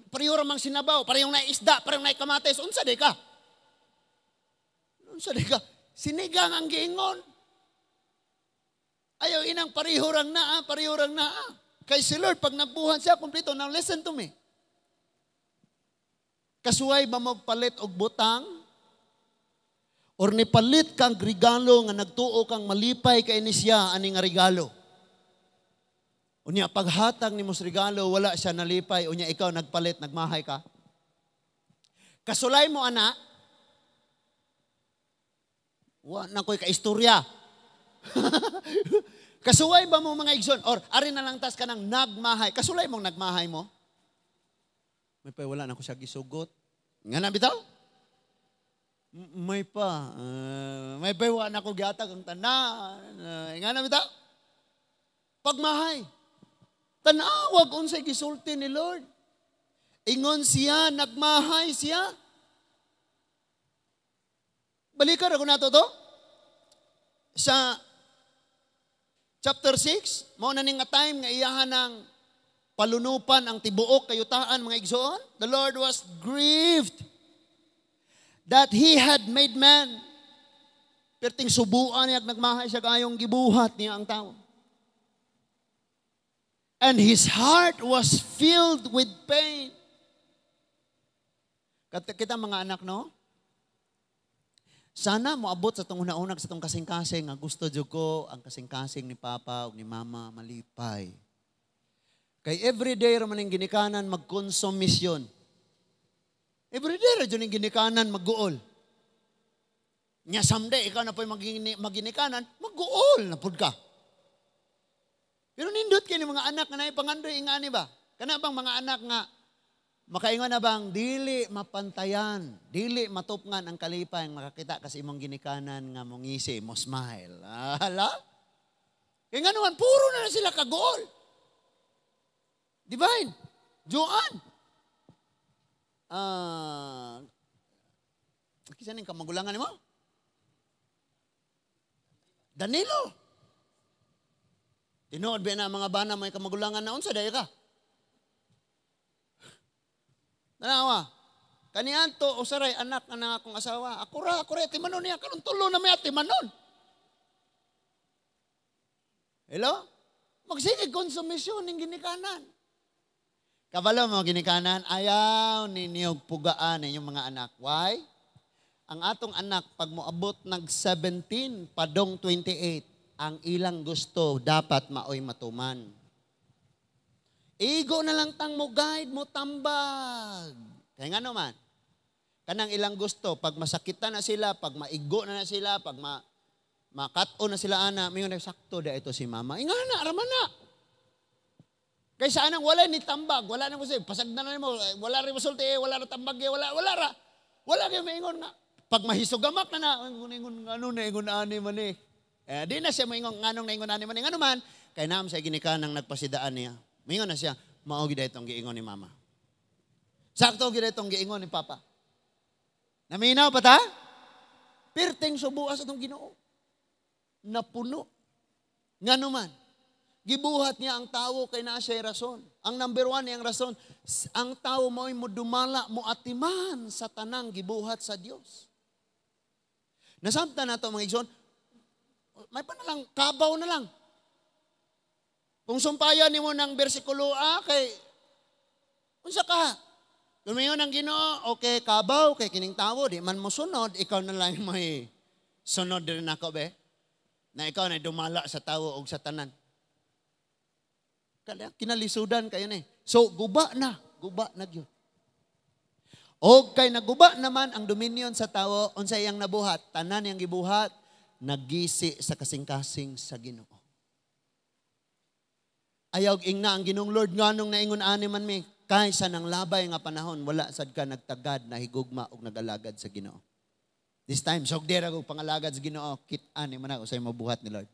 Pareho ra mang sinabaw, parehong na isda, parehong na kamatis, unsa day ka? Unsa day ka? Sinigang ang giingon. Ayaw inang pareho rang naa, pareho rang naa. Kay si Lord pag nagbuhat siya kumpleto, now listen to me. Kasuway ba magpalit og butang? Or nipalit kang regalo nga nagtuo kang malipay kay ni siya ani nga regalo. Unya paghatag ni mos regalo wala siya nalipay, unya ikaw nagpalit, nagmahay ka. Kasulay mo ana. Wa na koy kaistorya. Kasuway ba mo mga igsoon or ari na lang tas ka nang nagmahay. Kasulay mong nagmahay mo? May pa wala na ko siya gisugot. Nga na bitaw? May pa. May pa wala na ko gihatag ang tanan. Nga na bitaw? Pagmahay. Tanawag unsay gisulti ni Lord. Ingon siya, nagmahay siya. Balikan ako nato to. Sa chapter 6, mao na ning nga time nga iyahan ng palunupan ang tibuok kayutaan mga igsoon. The Lord was grieved that He had made man. Perting subuan niya nagmahay siya kayong gibuhat niya ang tao. And His heart was filled with pain. Kita mga anak, no? Sana moabot sa itong una-unag sa itong kasing-kasing nga gusto dyo ko ang kasing-kasing ni Papa o ni Mama malipay. Kay everyday raman yung ginikanan magkonsumisyon. Everyday raman yung ginikanan magguol. Nya someday ikaw na po yung maginikanan, magguol na po ka. Pero nindot kayo ng mga anak na naipangandoy ingani ba? Kana bang mga anak nga makaingon na bang dili mapantayan, dili matupngan ang kalipay ang makakita kasi imong ginikanan nga mong ngisi, mo smile. Hala? Kaya nga naman, puro na sila kagol. Divine. Joan. Kisa ning kamagulangan mo? Danilo. Tinuod ba na mga bana may kamagulangan na unsa daya ka? Tanawa, kanianto o saray anak na akong asawa. Ako ra timanon niya karon tulo na may timanon. Hello? Magsige konsumisyon ning ginikanan. Kabalo mo ginikanan, ayaw ninyog pugaan inyong mga anak. Why? Ang atong anak pag moabot nag 17 padong 28, ang ilang gusto dapat maoy matuman. Igo na lang tang mo guide mo tambag. Kaya nga naman, kanang ilang gusto, pag masakitan na sila, pag maigo na sila, pag makato na sila ana, may sakto da ito si mama. Ingana, araman na. Kaysa anang wala ni tambag, wala na mo siya, pasag na mo, wala rin masulti, wala na tambag, wala ra. Wala kayo maingon nga. Pag mahisugamak na ingon ano na, ingon ani man eh. Di na siya maingon, nganong na ingon ani man, nga naman, kay naam sa ginikan ng nagpasidaan niya. Maingon na siya, maogi da itong giingon ni mama. Sakto gid itong giingon ni papa. Naminaw pa ta? Perteng subuas atong Ginoo. Napuno. Nga naman, gibuhat niya ang tao kay naa siya rason. Ang number 1 niyang rason, ang tao mo'y dumala, mo atiman sa tanang gibuhat sa Dios. Nasabta na ito mga igsoon, may pa na lang, kabaw na lang. Kung sumpayan ni mo ng bersikulo kay, unsa ka? Lumayon ang Ginoo, okay, kabaw, kay kining tao, di man mo sunod, ikaw na lang may sunod din ako, be. Na ikaw na dumala sa tao o sa tanan. Kinalisudan kayo na eh. So, guba na yun. O kay naguba naman ang dominion sa tao, unsay iyang nabuhat, tanan iyang gibuhat, naggisi sa kasing-kasing sa Ginoo. Ayaw ingna ang Ginoong Lord nganong naingon ani man mi, kaysa nang labay nga panahon, wala sad ka nagtagad, nahigugma og nagalagad sa Ginoo. This time, sogdera ko pangalagad sa Ginoo, kit-an man ako sa mabuhat ni Lord.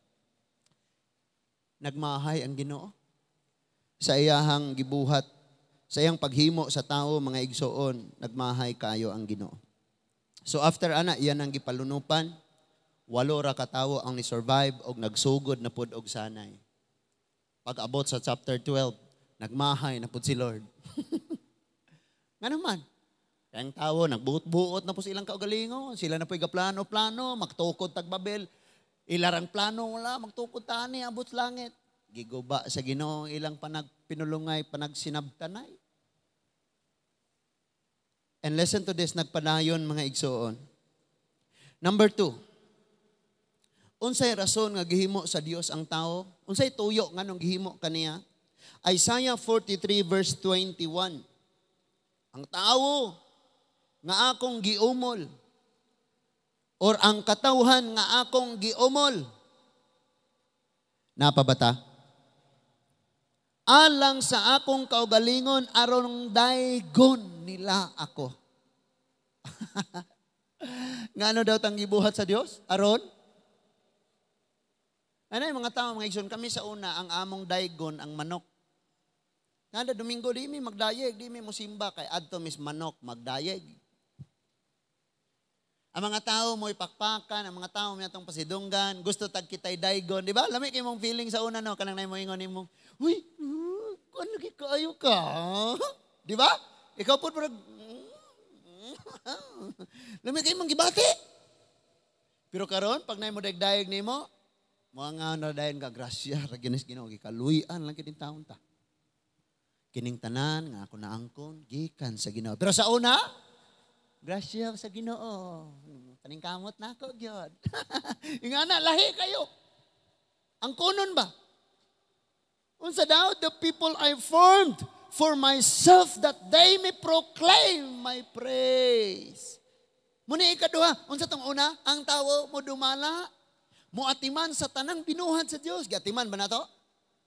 Nagmahay ang Ginoo sa iyahang gibuhat, sa iyang paghimo sa tao, mga igsoon, nagmahay kayo ang Ginoo. So after ana, iyan ang gipalunupan, 8 ra ka tawo ang ni-survive og nagsugod na pud og sanay. Pag abot sa chapter 12, nagmahay na pud si Lord. Nga naman, ang tao, nagbuot-buot na po silang kaugalingon. Sila na po plano-plano, magtukod tagbabel. Ilarang plano, wala, magtukod tani, abot langit. Giguba sa Ginoo, ilang pinulungay, panagsinabtanay. And listen to this, nagpanayon mga igsoon. Number 2, unsay rason nga gihimo sa Dios ang tao? Unsay tuyo nga nung gihimo kaniya? Isaiah 43 verse 21. Ang tao nga akong giumol, or ang katawhan nga akong giumol, napabata? Alang sa akong kaugalingon, aron daygon nila ako. Nga ano daw tang gibuhat sa Dios? Aron? Ano yung mga tao, mga igsoon, kami sa una, ang among daygon, ang manok. Nada, Domingo, di mi magdayeg, di mi musimba, kay adto mis manok, magdayeg. Ang mga tao mo ipakpakan, ang mga tao mo itong pasidunggan, gusto tag kitay daygon, di ba? Lami kayo mong feeling sa una, no? Kanang na mo ingon mo, uy, ano kikayo ka? Di ba? Ikaw po parang, lami kayo mong gibati. Pero karon pag na mo dayeg ni mo, mga nga dayon ka, grasya, raginis Ginoo, gikaluyan lang kining taon ta. Kining tanan, nga ako naangkon, gikan sa Ginoo. Pero sa una, grasya sa Ginoo. Paningkamot na ako, God. Yung na, lahi kayo. Ang kunon ba? Unsa daw, the people I formed for myself that they may proclaim my praise. Muna ikaduha, unsa tong una, ang tao mo dumala, mo atiman sa tanang binuhat sa Dios. Gatiman ba na to?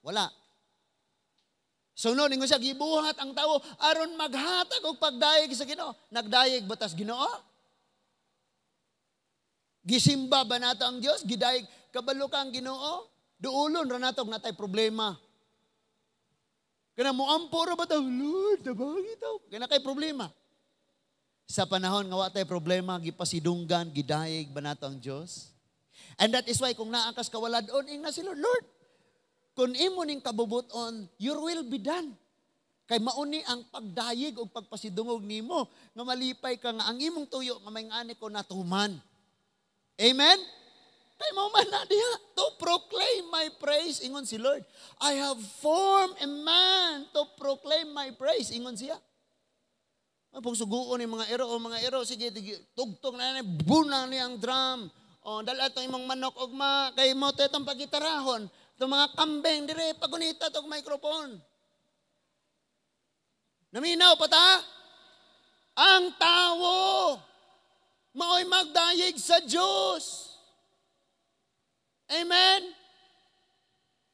Wala. Sunod, ningon siya, gibuhat ang tao, aron maghatag og pagdayeg sa Ginoo. Nagdayeg batas Ginoo? Gisimba ba nato ang Dios? Gidayeg, kabalo ka ang Ginoo? Duulon ra nato natay problema. Kana mo ampo ra ba ta? Lord, nabangi taw. Kana kay problema. Sa panahon nga wa tay problema, gipasidunggan, gidayeg ba nato ang Dios? And that is why kung naakas kawaladon, ingna si Lord, Lord, kung imo ning kabubuton, your will be done. Kay mauni ang pagdayeg o pagpasidungog nimo, nga malipay ka nga ang imong tuyo, nga may ngani ko natuman. Amen? Kay mo man na diha, to proclaim my praise, ingon si Lord. I have formed a man to proclaim my praise, ingon siya. Pag suguon ni mga ero, sige, tugtog na bunang niyang drum. O, dala itong imong manok ugma, kay mo ito itong pagitarahon. Itong mga kambing, dire, pagunita itong microphone. Naminaw pa ta? Ang tao, mao'y magdayeg sa Diyos. Amen?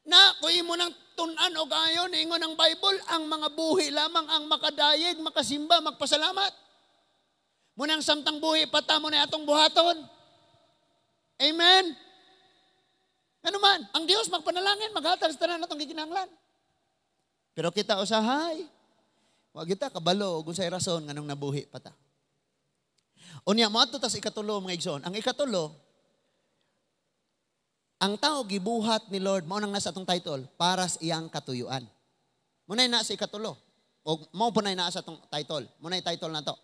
Na, kung imo nang tunan o gayon, ingon ang Bible, ang mga buhi lamang ang makadayeg, makasimba, magpasalamat. Munang samtang buhi, pata mo na atong buhaton. Amen? Ano man, ang Diyos magpanalangin, maghatag sa tanan natong gikinahanglan. Pero kita usahay, wag kita kabalo, kung sa'y rason, nganong nabuhi pata. Unya, mo ato tas ikatulo, mga igsoon. Ang ikatulo, ang tao gibuhat ni Lord, mao nang nasa atong title, para sa iyang katuyuan. Munay na sa ikatulo. O mao po na sa atong title. Munay title na to.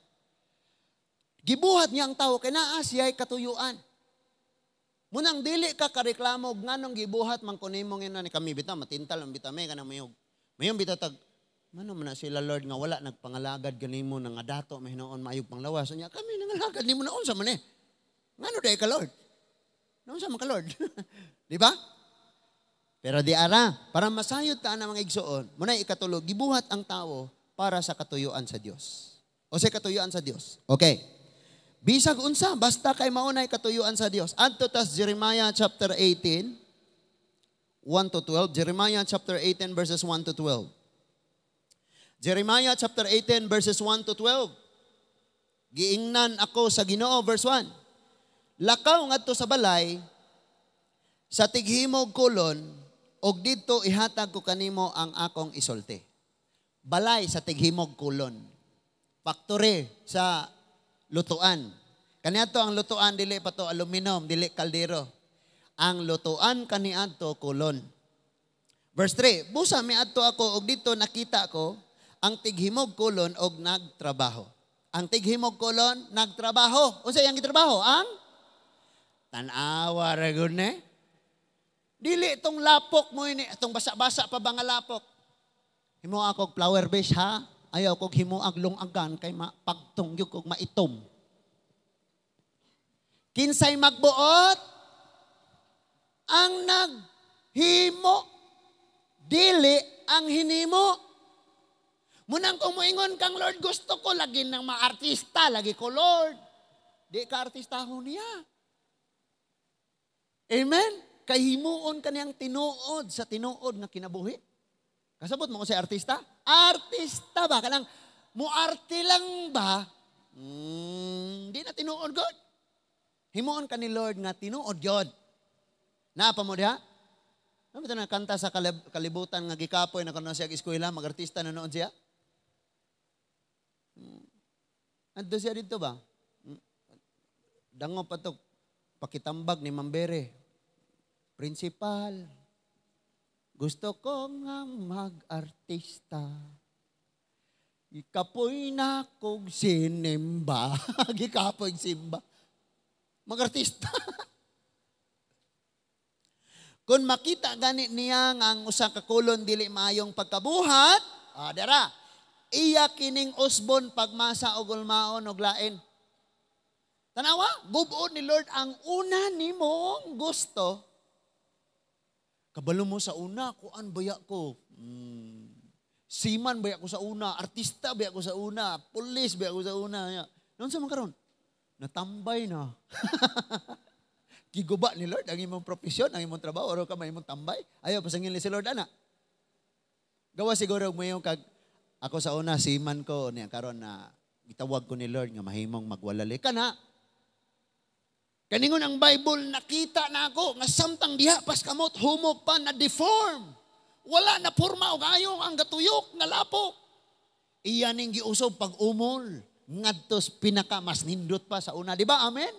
Gibuhat niya ang tao, kay naa siya'y katuyuan. Munang dili ka kareklamo, nganong gibuhat, mangkunimong yun na ni kami, bita, matintal, ang bita, may kanang mayog. Mayong bita tag, mano man na sila Lord nga wala nagpangalagad ganimo nang adato may hinoon maayog panglawas. So niya, kami nangalagad nimo na unsa man eh. Ngano day ka Lord? Naunsa man ka Lord? Di ba? Pero di ara, para masayod ta na mga igsoon, munay ikatulog, gibuhat ang tao para sa katuyuan sa Dios. O say katuyuan sa Dios. Okay. Bisag unsa, basta kay maunay katuyuan sa Dios. Adto tas Jeremiah chapter 18, 1 to 12. Jeremiah chapter 18 verses 1 to 12. Jeremiah chapter 18 verses 1 to 12. Giingnan ako sa Ginoo, verse 1. Lakaw ngadto sa balay, sa tighimog kulon, og didto ihatag ko kanimo ang akong isulti. Balay sa tighimog kulon. Factory sa lutuan. Kaniadto ang lutuan, dili pa to aluminum, dili kaldero. Ang lutuan kaniadto kulon. Verse 3, busa miadto ako og dito nakita ko ang tighimog kulon og nagtrabaho. Ang tighimog kulon nagtrabaho. Unsa yang gitrabaho? Ang tanawa ra gud ne. Dili itong lapok mo ini, itong basa-basa pa ba nga lapok. Himo ako flower base ha. Ayaw kog himo aglong agan kay pagtungyog kog maitom. Kinsay magbuot ang naghimo, dili ang hinimo. Munang kung moingon kang Lord, gusto ko lagi ng ma-artista, lagi ko Lord. Di ka artistaho niya. Amen? Kahimuon kaniyang tinuod sa tinuod nga kinabuhi. Kasabot mo ko sa artista? Artista ba? Kanang muarte lang ba? Di na tinuod God. Himuon ka ni Lord nga tinuod God. Naapa mo diha? Ano ito na kanta sa kalibutan nga gikapoy na kung siya eskwela, mag-artista na noon siya? Ando siya dito ba? Dango pa to, pakitambag ni Mambere. Principal, gusto ko nga mag-artista. Ikapoy na kog sinimba. Gikapoy simba. Mag-artista. Kung makita gani niya nga ang usa ka kulon dili maayong pagkabuhat, dara, iya kining usbon pagmasa og ulmaon og lain. Tanawa, gubod ni Lord ang una nimong gusto. Kabalo mo sa una, kuan baya ko? Siman baya ko sa una, artista baya ko sa una, pulis baya ko sa una. Noon sa mga karon, natambay na. Giguba ni Lord ang imong profesyon, ang imong trabaho, oro ka may imong tambay. Ayaw, pasangin si Lord, ana. Gawa siguro mo yung ako sa una, siman ko, niya karon na itawag ko ni Lord nga mahimong magwalali ka na. Kaningon ang Bible, nakita na ako, nga samtang diha pas kamot, humok pa na deform. Wala na porma o gayong ang gatuyok, nga lapok. Iyan yung giusob pag umol. Ngadtos pinaka mas nindot pa sa una. Di ba? Amen?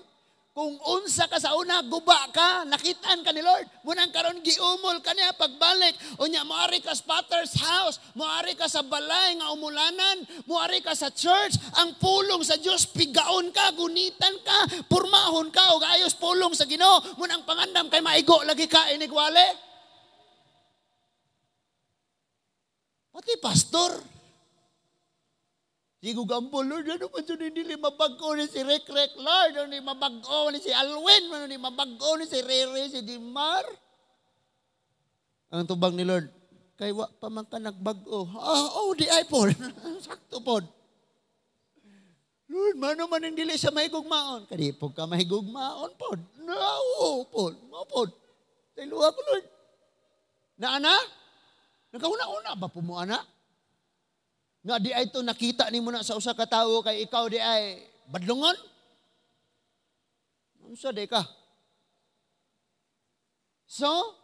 Kung unsa ka sa una, guba ka, nakitaan ka ni Lord. Munang karon giumol ka niya pagbalik. O niya, moari ka sa Potter's house, moari ka sa balay nga umulanan, moari ka sa church, ang pulong sa Diyos, pigaon ka, gunitan ka, purmahon ka, o ayos pulong sa Ginoo. Munang pangandam kay maigo, lagi ka inigwale. Pati pastor. Sigo gampo, Lord, ano pa siya hindi mabag-o ni si Rek, Lord, ano ni mabag-o ni si Alwin, ano ni mabag-o ni si Rere, si Dimar. Ang tubang ni Lord, kay wa pa man ka nagbag-o. Di ay po. Sakto po. Lord, mano man ang dili sa mahigugmaon. Kadi po ka mahigugmaon po. No, po. Mapod. Sa iluwa ko, Lord. Na ana? Nagkauna-una ba po mo, ana? Nga di ay ito nakita ni mo na sa usa ka tawo kay ikaw di ay badlungon? Unsa di ka? So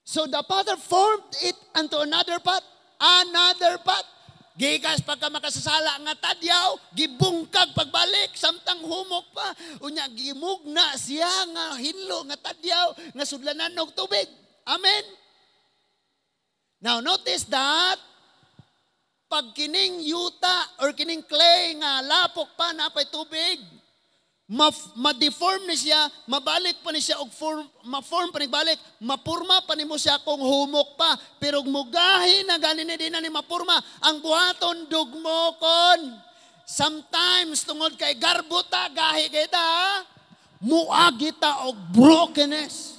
the Father formed it unto another path. Another path. Gikas pagka makasasala nga tadyaw, gibungkag pagbalik, samtang humok pa. Unya, gimugna siya nga hinlo nga tadyaw, nga sudlanan og tubig. Amen? Now notice that, pag kining yuta or kining clay nga lapok pa napay tubig, ma-deform ni siya, mabalik pa ni siya og ma-form pa ni balik, mapurma pa ni mo siya kung humok pa, pero mugahi na ganin din na ni mapurma, ang buhaton dugmokon. Sometimes tungod kay garbuta gahi kita, muagita og brokenness.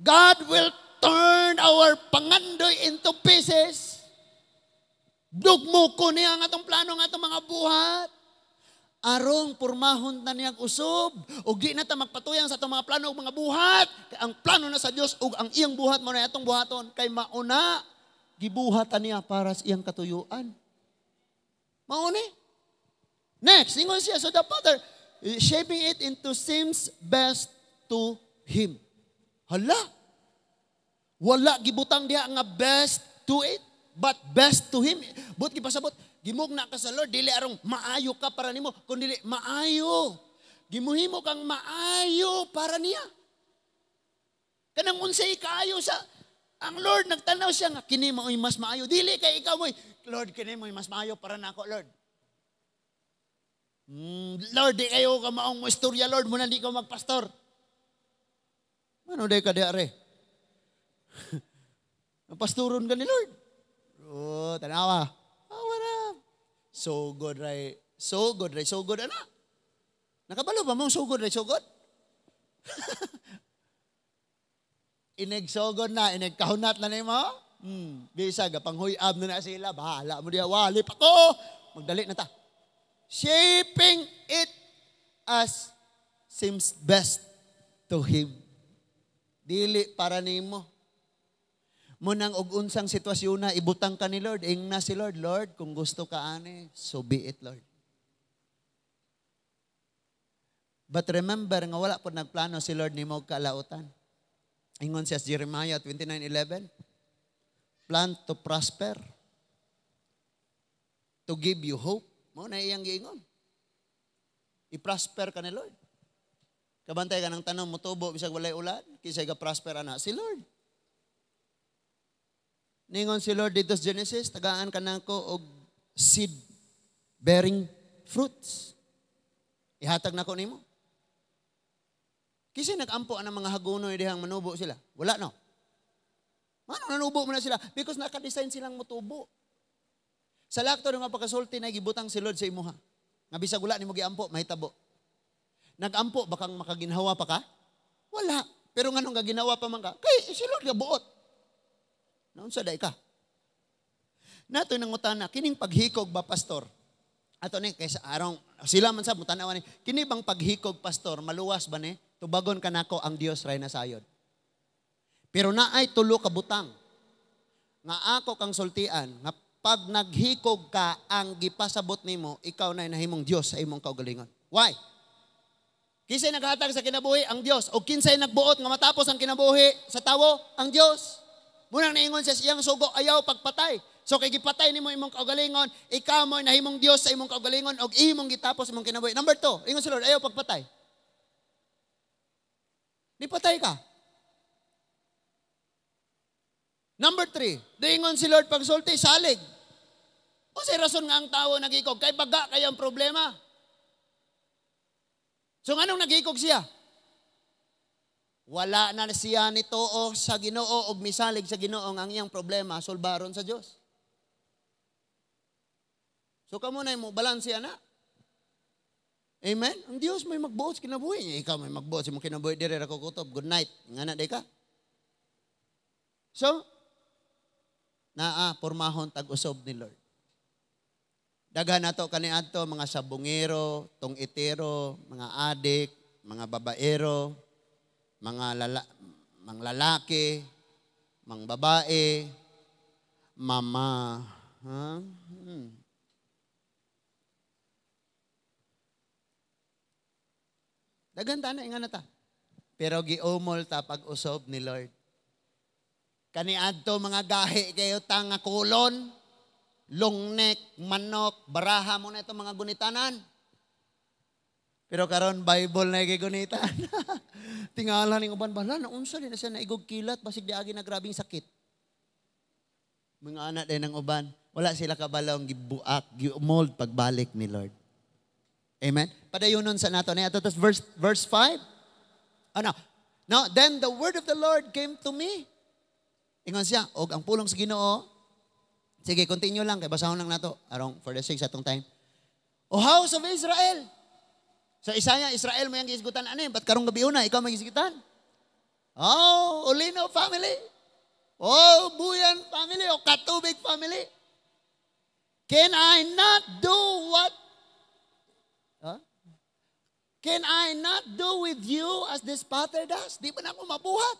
God will turn our pangandoy into pieces. Dugmo ko niya ang atong plano nga atong mga buhat. Arong purmahon na niyang usob. O di na ta magpatuyang sa atong mga plano o mga buhat. Kay ang plano na sa Dios o ang iyang buhat mo na atong buhaton. Kay mauna, gibuhatan niya para sa iyang katuyuan. Mauni. Next, ingon siya. So the Father, shaping it into seems best to Him. Hala. Wala gibutang diha nga best to it, but best to Him. But gipasabot, gimugna ka sa Lord, dili arong maayo ka para nimo, kundi dili maayo. Gimuhimo kang maayo para niya. Kanang unsay kaayo sa ang Lord nagtanaw siya nga kini mao'y mas maayo. Dili kay ikaw mo'y Lord kini mo'y mas maayo para nako Lord. Lord di kayo ka maong mo istorya Lord mo na di ka magpastor. Ano day ka diare? Napastoron ka ni Lord. Oh, tanawa. Wala. So good, right? So good, right? So good, ana. Nakabalo ba mong so good, right? So good? Inegsogod na, inegkahunat na nimo. Bisa, gapanghuyab na sila. Bahala mo diya, wali pa ko. Magdali na ta. Shaping it as seems best to Him. Dili para nimo. Munang og unsang sitwasyon na ibutang ka ni Lord, ingna si Lord, Lord, kung gusto ka ani, so be it, Lord. But remember nga wala po nagplano si Lord nimo og kalautan. Ingon siya sa Jeremiah 29:11, plan to prosper, to give you hope. Mo na iyang giingon. I-prosper ka ni Lord. Kabantay ka ng tanong, mutubo bisag walay ulan, kisay ka prosper ana si Lord. Ningon si Lord dito sa Genesis, tagaan ka na ko og seed bearing fruits. Ihatag na ko nimo. Kasi nag-ampo ang mga hagunoy dihang manubo sila. Wala no. Mano nanubo mo na sila? Because naka-design silang mutubo. Sa lakto ng mga pagkasulti na gibutang si Lord sa imuha. Nga bisag wala nimo giampo, mahitabo. Nag-ampo, bakang makaginhawa pa ka? Wala. Pero nga nung gaginawa pa man ka, kay si Lord gabuot. Naunsa day ka? Nato nangutana, kining paghikog ba pastor? Ato ni kaysa arong sila man sa mutanaw ni, kini bang paghikog pastor maluwas ba ni? Tubagon kanako ang Dios ray na sayod. Pero naay tulo ka butang. Nga ako kang sultian, nga pag naghikog ka ang gipasabot nimo, ikaw na nahimong Dios sa imong kaugalingon. Why? Kinsay naghatag sa kinabuhi? Ang Dios. O kinsay nagbuot nga matapos ang kinabuhi sa tawo? Ang Dios. Munang naingon siya siyang sugo, ayaw pagpatay. So kay gipatay nimo imong kaugalingon, ikaw mo nahimong Dios sa imong kaugalingon og imong gitapos imong kinabuhi. Number 2, ingon si Lord, ayaw pagpatay. Di patay ka. Number 3, diingon si Lord pagsulti, salig. O say rason nga ang tao nagikog, kay baga kay ang problema. So anong nagikog siya? Wala na siya nitoo sa Ginoo og misalig sa Ginoo ang iyang problema solbaron sa Dios. So kamo na mo balanse ana. Amen. Ang Dios may magbuot sa kinabuhi niya, ikaw may magbuot sa imong kinabuhi dire ra ko kutob. Good night. Ngana day ka. So pormahon tag-usob ni Lord. Daghan nato kaniadto mga sabungero, tong-itero, mga adik, mga babaero, mga lalaki, mga babae, mama. Daghan ta na inga na ta. Pero giumol ta pag-usob ni Lord. Kaniadto mga gahi kayo tanga kulon, longnek, manok, baraha mo na itong mga gunitanan. Pero karon Bible na gigunitan. Tingala ning uban bala na unsa din na siya naigog kilat basig diagi na grabing sakit. Mga anak din ng uban, wala sila kabalong gibuak, giumold pagbalik ni Lord. Amen. Padayonon sa nato na ato verse 5. Now, then the word of the Lord came to me. Ingon siya, og ang pulong sa Ginoo. Sige, continue lang kay basahon lang nato arong for the sake sa atong time. O house of Israel. Sa Isaiah, Israel mo yang gisgutan ani, ba't karong gabi una ikaw magisgutan? Oh, Olino family. Oh, Buyan family o Katubig family. Can I not do what? Huh? Can I not do with you as this father does? Di ba na ako mabuhat?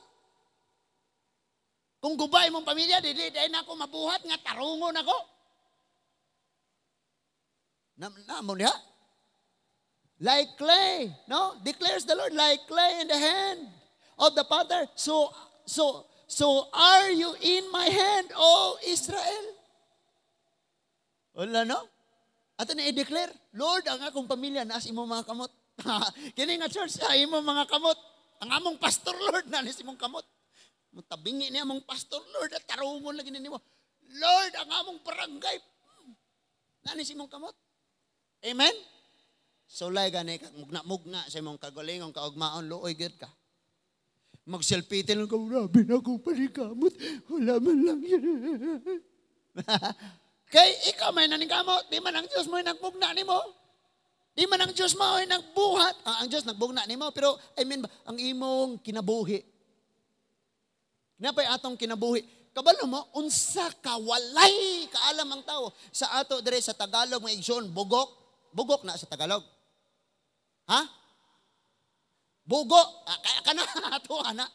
Kung gubay mong pamilya, di na ako mabuhat nga tarungon ako. Naamon niya? Like clay, no? Declares the Lord, like clay in the hand of the potter. So are you in my hand, O Israel? Wala, no? Ato na i-declare, Lord, ang akong pamilya, naas imo mga kamot. Kini nga church, sa imo mga kamot. Ang among pastor, Lord, naas imong kamot. Mutabingi niya among pastor, Lord, at tarungon lagi nimo. Lord, ang among barangay, naas imong kamot. Amen? So, lay gani, mugna-mugna sa imong kagulingong kaugmaon, looy gid ka. Mag-selfie-tel lang ka, grabe na akong panikamot. Wala man lang yan. Kay ikaw may naningkamot, di man ang Diyos mo ay nagbugna ni mo. Di man ang Diyos mo ay nagbuhat. Ang Diyos nagbugna ni mo, pero I mean, ang imong kinabuhi. Napay atong kinabuhi. Kabalo mo, unsa ka walay kaalam ang tao. Sa ato dire sa Tagalog, may igsoon, bugok. Bugok na sa Tagalog. Ha? Bugok. Kaya ka na, ato na.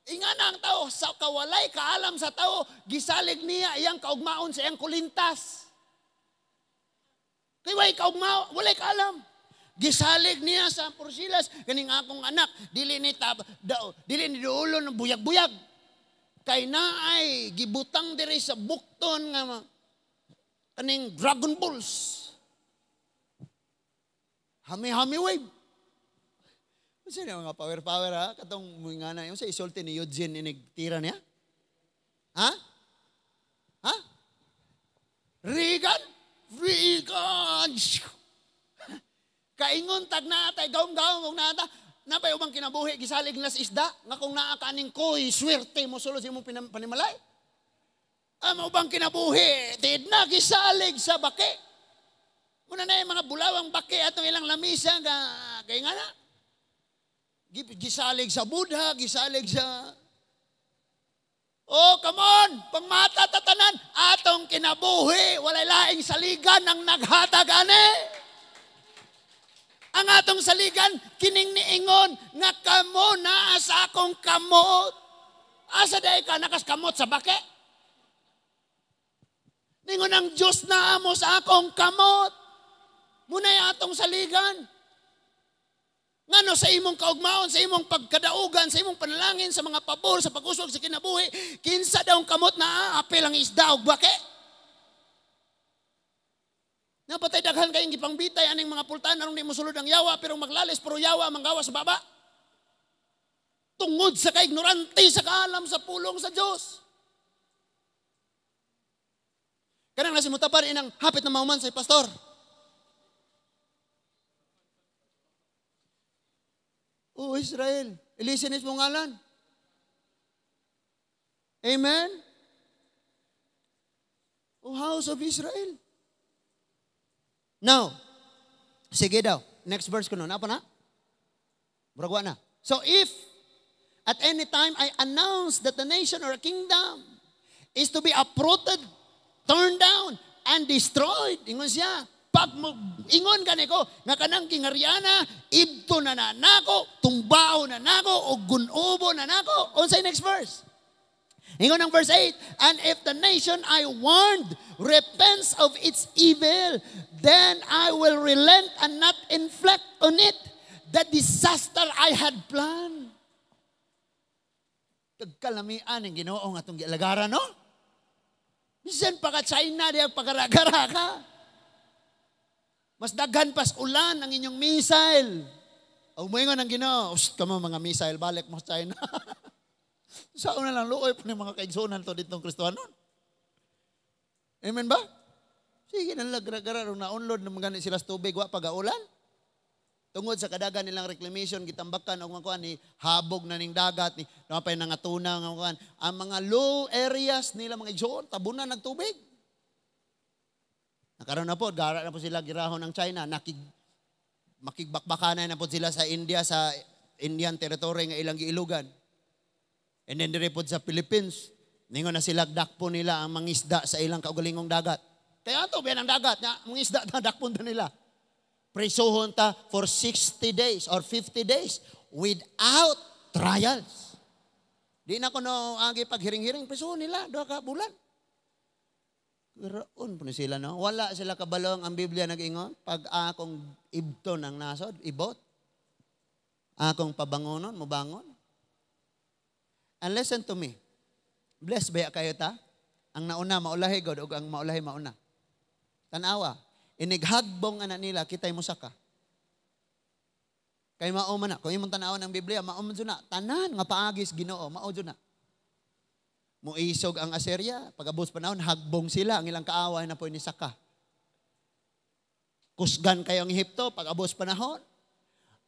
Inga na ang tao, sa kawalay kaalam sa tao, gisalig niya iyang kaugmaon sa iyang kulintas. Kaya walay kaugmaon, walay kaalam. Gisalig niya sa porsilas, kaning akong anak, dili ni duulo ng buyag-buyag. Kay naay gibutang diri sa bukton nga kaning Dragon Balls. Hami-hami wave. Kasi mga power ha, katong mga na, yung sa isulti ni Eugene inigtira niya. Ha? Ha? Regan? Kaingon tag na tay gaom-gaom og nata, napay ubang kinabuhi gisalig nas isda, nga kung naa kaning koy, swerte mo sulod sa imong panimalay. Ubang kinabuhi, tid na gisalig sa baki. Muna na yung mga bulawang baki atong ilang lamisa kay nga na. Gisalig sa Buddha, gisalig sa... Oh, come on! Pangmata tatanan, atong kinabuhi, walay laing saligan ang naghatag ani. Ang atong saligan, kining niingon, nga kamo na sa akong kamot. Asa day ka, nakas kamot sa bake? Ningon ang Diyos na amo sa akong kamot. Muna yung atong saligan. Ngano sa imong kaugmaon, sa imong pagkadaugan, sa imong panalangin, sa mga pabor, sa pag-uswag sa kinabuhi, kinsa daw kamot na apel ang isda o bake? Napatay daghan kayong gipangbitay aning mga pultan, anong di mo sulod ang yawa, pero maglalis, pero yawa, manggawa sa baba. Tungod sa kaignorante, sa kaalam, sa pulong sa Diyos. Kanang nasimuta pa rin ang hapit na mauman sa pastor. Oh, Israel, ilisin mo ngalan. Amen? Oh, house of Israel. Now, sige daw. Next verse ko nun. Apa na? Buragwa na. So if at any time I announce that the nation or a kingdom is to be uprooted, turned down, and destroyed, ingon siya, pag ingon gani ko, nga kanang kingaryana, ibto na nako, tumbao na nako, o gunubo na nako. On sa next verse. Ingon ang verse 8, and if the nation I warned repents of its evil, then I will relent and not inflict on it the disaster I had planned. Kagkalamian ang Ginoo nga atong gialagara, no? Bisan pa ka China, diya pagara-gara ka. Mas daghan pas ulan ang inyong missile. O moingon ang Ginoo, kamo mga missile, balik mo sa China. Saan na lang luoy po ng mga kaigsunan to ditong Kristohanon. Amen ba? Sige na lagra-gara na unload na magani sila sa tubig, wa pag-aulan. Tungod sa kadagan nilang reclamation, gitambakan ang mga ni habog na ning dagat, ni napay nangatuna ng mga ang mga low areas nila mga igsoon, tabunan ng tubig. Nakaroon na po, gara na po sila girahon ng China, makigbakbakanan na po sila sa India, sa Indian territory nga ilang giilugan. And then dire po sa Philippines, ningon na sila dakpo nila ang mangisda sa ilang kaugalingong dagat. Kaya ato biyan ang dagat, mga isda na dakpon na nila. Prisuhon ta for 60 days or 50 days without trials. Di na ko no agi paghiring-hiring, prisuhon nila, 2 ka bulan. Garaon po ni sila, no? Wala sila kabalong ang Biblia nag-ingon. Pag akong ibton ang nasod, ibot. Akong pabangonon, mubangon. And listen to me. Bless ba kayo ta? Ang nauna, maulahi God, o ang maulahi, mauna. Tanawa, inighagbong anak nila, kita'y musaka. Kay mao man na, kung imong tanawa ng Biblia, mao man na, tanan, nga paagis Ginoo, mao na. Muisog ang Assyria, pag-abos panahon, hagbong sila, ang ilang kaaway na po ni Saka. Kusgan kayo ang Ehipto, pag-abos panahon,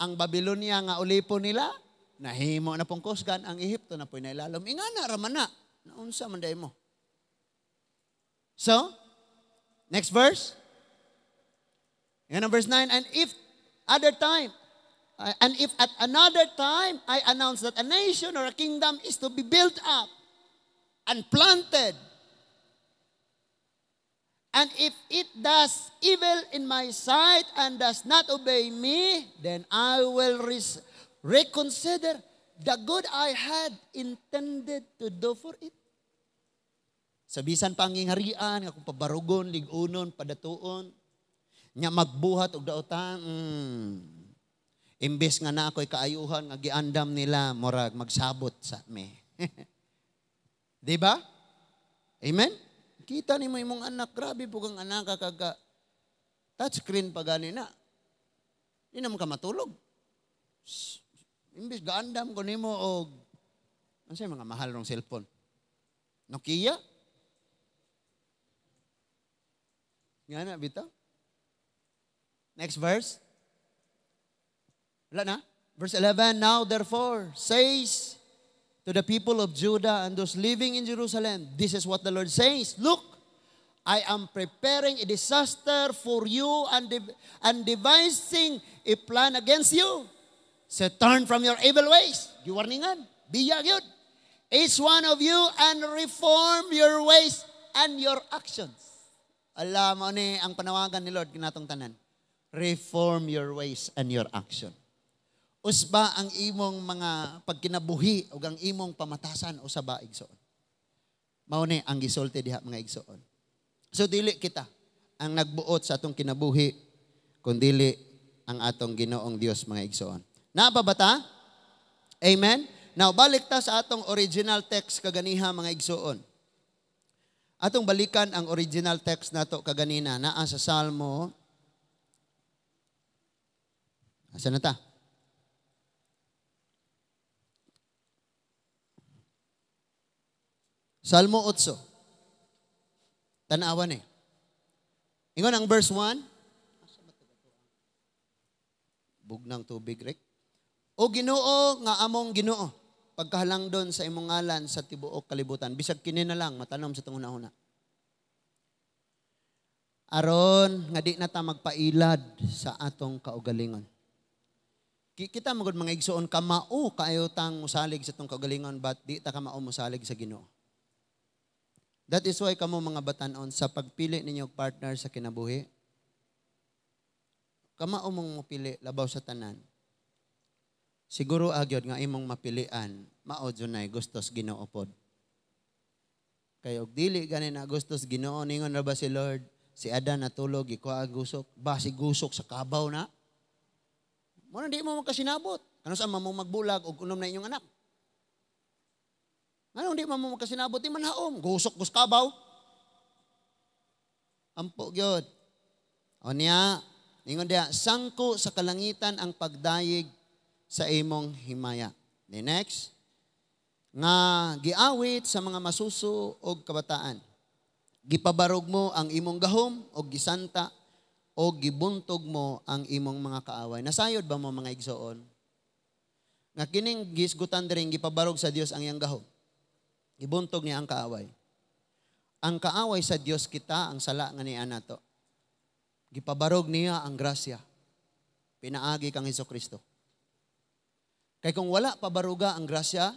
ang Babylonia nga ulipo nila, nahimo na pong kusgan, ang Ehipto na po nailalom. Ingana, raman na, naunsa man day mo. So, next verse. Yan ang verse 9, and if at another time I announce that a nation or a kingdom is to be built up and planted, and if it does evil in my sight and does not obey me, then I will reconsider the good I had intended to do for it. Sabisan pa ang harian, nga kung pabarugon, ligunon, padatuon, nga magbuhat og daotan, imbes nga na ako'y kaayuhan, nga giandam nila, morag magsabot sa me. Di ba? Amen? Kita ni mo imong anak, grabe po kang anak, kaka touchscreen pa gani na. Di naman ka matulog. Imbes gaandam ko nimo og ano say mga mahal rong cellphone. Nokia? Nga na, bitaw. Next verse. Wala na? Verse 11, now therefore says to the people of Judah and those living in Jerusalem, this is what the Lord says, look, I am preparing a disaster for you and devising a plan against you. So turn from your evil ways. Giwarningan, biya gyud. Each one of you and reform your ways and your actions. Alam mo ni ang panawagan ni Lord kinatong tanan. Reform your ways and your action. Usba ang imong mga pagkinabuhi o ang imong pamatasan o sa ba igsoon. Mao ni ang gisulti diha mga igsoon. So dili kita ang nagbuot sa atong kinabuhi kundi ang atong Ginoong Dios mga igsoon. Napabata? Amen? Now balik ta sa atong original text kaganiha mga igsoon. Atong balikan ang original text nato kaganina naa sa Salmo. Asa na ta? Salmo 8. Tanawan eh. Ingon ang verse 1. Bugnang tubig rek. O Ginoo nga among Ginoo, pagkahalang doon sa imong ngalan sa tibuok kalibutan, bisag kini na lang matanom sa tunguna una. Aron nga di na ta magpailad sa atong kaugalingon. Kita magud mga igsoon kamao kayo tang musalig sa tong kaugalingon but di ta kamao musalig sa Ginoo. That is why kamo mga batan-on sa pagpili ninyo partner sa kinabuhi. Kamao mong mapili labaw sa tanan. Siguro agyod nga imong mapilian, mao dunay gustos Ginoo pod. Kay og dili gani na gustos Ginoo ningon ra ba si Lord, si Adan natulog ikuha gusok, basi gusok sa kabaw na. Mo na di mo makasinabot. Ano sa mo magbulag og unom na inyong anak? Ano di mo makasinabot di man haom, gusok gus kabaw. Ampo gyud. O niya, ningon dia, sangko sa kalangitan ang pagdayeg sa imong himaya. The next, nga giawit sa mga masuso og kabataan. Gipabarog mo ang imong gahom og gisanta o gibuntog mo ang imong mga kaaway. Nasayod ba mo mga igsoon? Nga kining gisgutan diring gipabarog sa Dios ang iyang gahom. Gibuntog niya ang kaaway. Ang kaaway sa Dios kita ang sala nga niya nato. Gipabarog niya ang grasya. Pinaagi kang Hesukristo. Kay kung wala pabaruga ang grasya,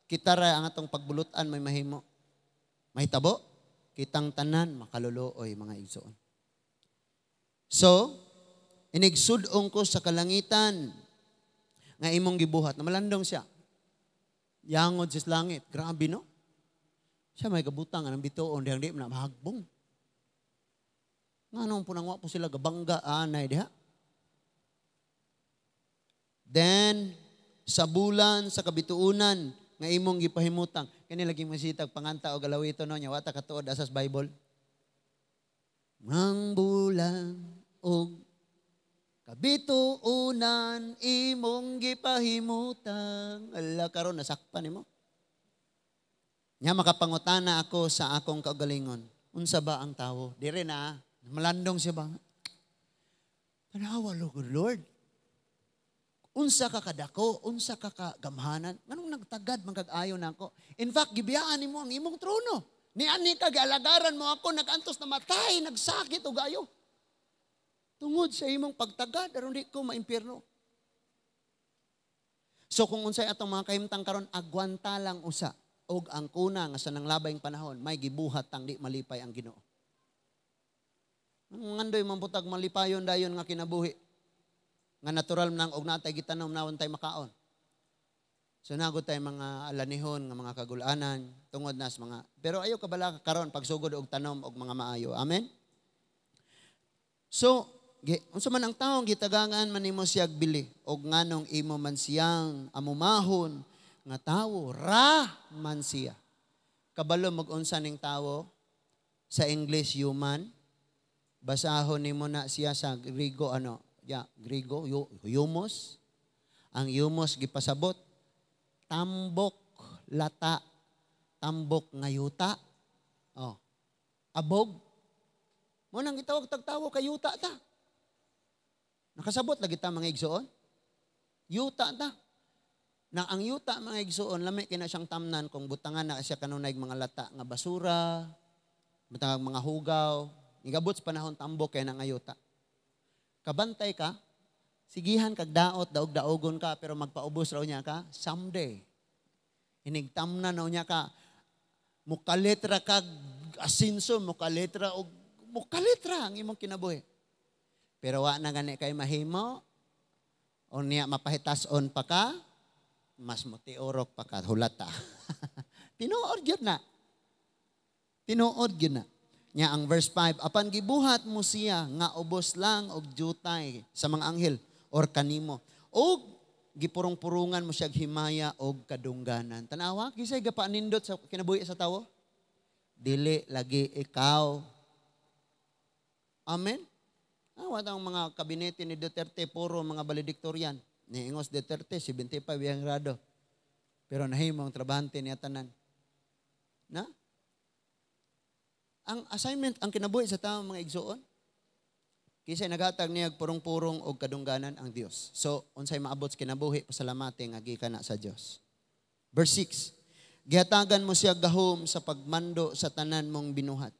kita ra ang atong pagbulutan may mahimo. Mahitabo? kitang tanan makaluluoy mga igsoon. So, inigsudong ko sa kalangitan nga imong gibuhat na malandong siya. Yangod sa langit. Grabe no? Siya may kabutang anang bituon dihang di na mahagbong. Nga nung punangwa po sila gabangga anay diha. Then, sa bulan, sa kabituunan, nga imong gipahimutang. Kani lagi masitag panganta o galawito no nya wata katuod asas Bible. Ang bulan o kabituunan imong gipahimutang. Ala karon nasakpan nimo. Nya makapangutana ako sa akong kaugalingon. Unsa ba ang tawo? Dire na malandong siya ba? Tanawa Lord. Unsa ka kadako, unsa ka kagamhanan, nganong nagtagad magkag-ayo nako. In fact, gibiyaan nimo ang imong trono. Niani ka galagaran mo ako nagantos na matay, nagsakit og ayo. Tungod sa imong pagtagad aron di ko maimpierno. So kung unsay atong mga kahimtang karon agwanta lang usa og ang kuna nga sa nanglabayng panahon may gibuhat tang di malipay ang Ginoo. Ngandoy man butag malipayon dayon nga kinabuhi. Nga natural nang og natay gitanom nawon tay makaon. So nagod tay mga alanihon nga mga kagulanan tungod nas mga pero ayo kabala karon pagsugod og tanom og mga maayo. Amen. So unsa man ang tawo gitagangan man nimo siyag bili og nganong imo man siyang amumahon nga tawo ra man siya. Kabalo mag-unsa ning tawo sa English human. Basahon nimo na siya sa Griego ano Griego, humos. Ang humos gipasabot, tambok, lata, tambok ngayuta. Oh. Abog. Mo nang gitawag tagtawo kay yuta ta. Nakasabot lagi ta mga igsoon. Yuta ta. Na ang yuta mga igsoon lami kina siyang tamnan kung butangan na siya kanunay mga lata nga basura, butang mga hugaw, igabot sa panahon tambok kay nang ayuta. Kabantay ka, sigihan kag daot, daog-daogon ka, pero magpaubos raw niya ka, someday. Hinigtamnan raw niya ka, mukalitra kag asinso, mukalitra ang imong kinabuhi. Pero wa na gani kay mahimo, o niya mapahitason pa ka, mas mutiorok pa ka, hulata. Tinuod yun na. Tinuod yun na. Nya ang verse 5, apan gibuhat mo siya nga ubos lang og jutay sa mga anghel or kanimo. Og gipurong-purungan mo siya himaya og kadungganan. Tanawa, kisay gapanindot sa kinabuhi sa tawo? Dili lagi ikaw. Amen? Awat ang mga kabinete ni Duterte, puro mga valedictorian. Ni Ingos Duterte, 75 yung grado. Pero nahimong trabahante niya tanan. Na? Ang assignment, ang kinabuhi sa tao mga igsoon, kisay naghatag niya purong-purong og kadungganan ang Dios. So, unsay maabot sa kinabuhi, pasalamate nga gikan na sa Dios. Verse 6, gihatagan mo siya gahom sa pagmando sa tanan mong binuhat.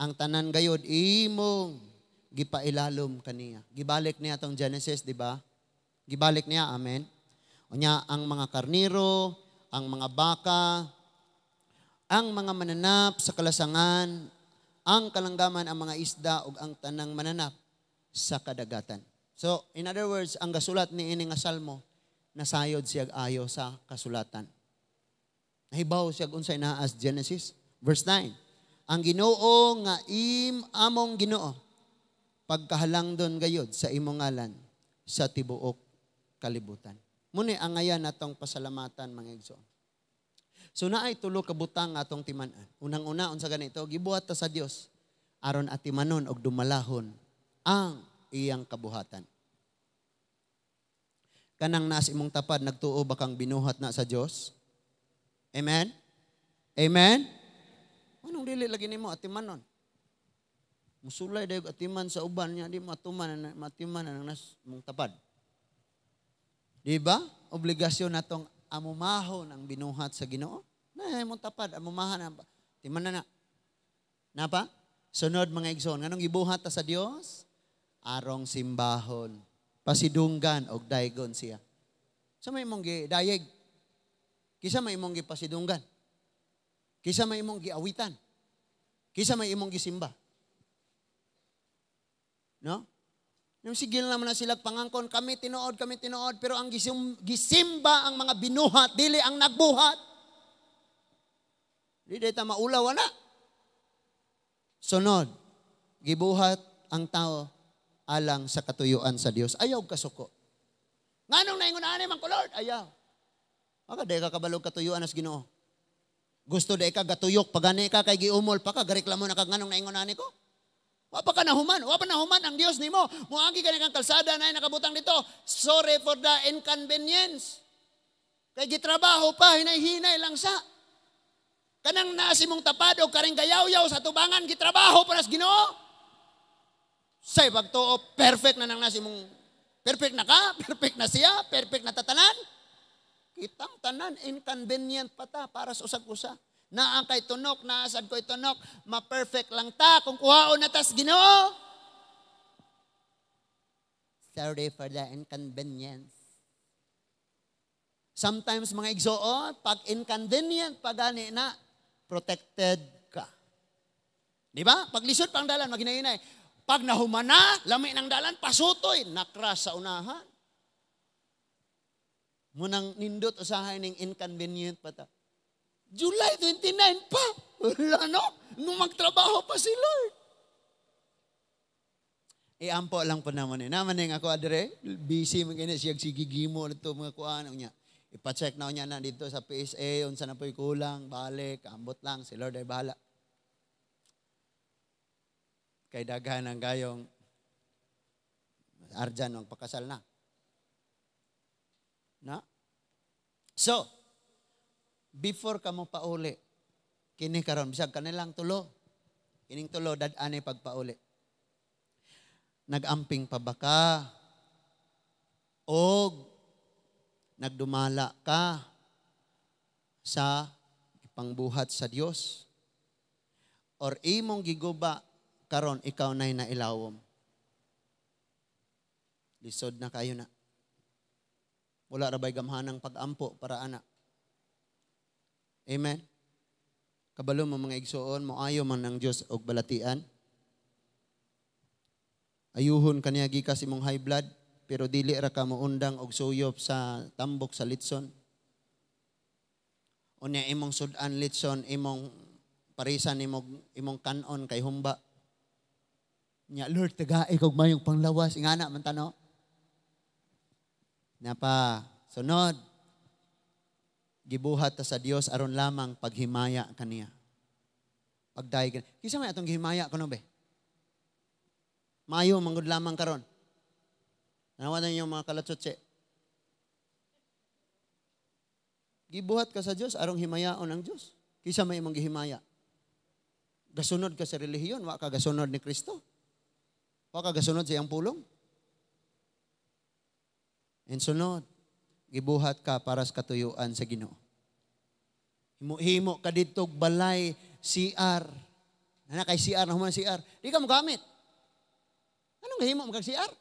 Ang tanan gayod, imong gipailalom kaniya. Gibalik niya tong Genesis, di ba? Gibalik niya, amen. Unya, ang mga karniro, ang mga baka, ang mga mananap sa kalasangan, ang kalanggaman, ang mga isda, ug ang tanang mananap sa kadagatan. So, in other words, ang gasulat ni ini nga salmo, nasayod siya ayo sa kasulatan. Nahibaw siya unsay naa as Genesis. Verse 9, ang Ginoo nga among Ginoo, pagkahalangdon gayod sa imong ngalan sa tibuok kalibutan. Muni ang ngayan natong pasalamatan mga igsoon. So naay tulo ka butang atong timan-an. Unang-una unsa ganito, gibuhat ta sa Dios aron atimanon og dumalahon ang iyang kabuhatan. Kanang nas imong tapad nagtuo ba kang binuhat na sa Dios? Amen. Amen. Anong dili lagi nimo atimanon? Musulay dayon atiman sa uban niya di matiman ang nas imong tapad. Di ba? Obligasyon natong amumahon ang binuhat sa Ginoo. Na imong tapad amumahan timan na. Napa? Sunod mga igsoon, nganong gibuhat ta sa Dios? Arong simbahon, pasidunggan og daygon siya. Sa may imong gidayeg? Kisa may imong gipasidunggan? Kisa may imong giawitan? Kisa may imong gisimba. No? Yung sigil naman na sila pangangkon, kami tinuod, pero ang gisimba ang mga binuhat, dili ang nagbuhat. Di dito maulaw na. Sunod, gibuhat ang tao alang sa katuyuan sa Dios. Ayaw kasuko. Nganong naingon ani man ko Lord? Ayaw. Maka day ka kabalog katuyuan as Ginoo. Gusto day ka gatuyok pagani ka kay giumol pa ka gareklamo na kag nganong naingon ani ko? Wa pa nahuman ang Dios nimo. Moagi ka kang kalsada na nakabutang dito. Sorry for the inconvenience. Kay gitrabaho pa hinay-hinay lang sa. Kanang nasi mong tapad o karing gayaw-yaw sa tubangan gitrabaho para sa Ginoo. Say pagtuo perfect na nang nasi mong perfect na ka, perfect na siya, perfect na tatanan. Kitang tanan inconvenient pa ta para sa usag-usa. Na ang kay tunok, naasad ko itunok, ma-perfect lang ta kung kuhaon na tas Ginoo. Sorry for the inconvenience. Sometimes mga igsoon, pag inconvenient, pag gani na, protected ka. Di ba? Pag lisod pang dalan, maghinay-hinay. Pag nahumana, lami ng dalan, pasutoy, nakras sa unahan. Munang nindot usahay ng inconvenient pa ta. July 29 pa. Wala no? Nung magtrabaho pa si Lord. Ampo lang po naman eh. Naman yung ako adre, busy mga ganyan siyang sigigimo nito mga kuhaan niya. Ipacheck na niya na dito sa PSA, unsa na po'y kulang, balik, ambot lang, si Lord ay bahala. Kay daghan ang gayong Arjan ang pakasal na. Na? So, before ka mo pauli, kini karon bisag kanilang tulo. Kining tulo dad-ani pagpauli. Nagamping pa ba ka? O nagdumala ka sa ipangbuhat sa Dios? Or imong giguba karon ikaw na'y nailawom. Lisod na kayo na. Wala ra bay gamhanang pag-ampo para ana. Amen. Kabalo mo mga igsoon, moayo man ng Dios og balatian. Ayuhon kaniya gikas imong high blood, pero dili ra ka moundang og suyop sa tambok sa litson. Unya imong sudan litson, imong parisan imong kanon kay humba. Nya Lord tagaay kog mayong panglawas ingana man tano. Napa sunod gibuhat ta sa Dios aron lamang paghimaya kaniya. Pagday kisa may atong gihimaya kuno be. Mayo manggod lamang karon. Nawanan yung mga kalatsotse. Gibuhat ka sa Dios aron himayaon ang Dios. Kisa may imong gihimaya. Gasunod ka sa relihiyon, wa ka gasunod ni Kristo. Wa ka gasunod sa iyang pulong. And sunod, gibuhat ka para sa katuyuan sa Ginoo. Himo ka dito balay CR. Ana kay CR na human CR. Di ka mo gamit. Anong gahimo mo kag CR?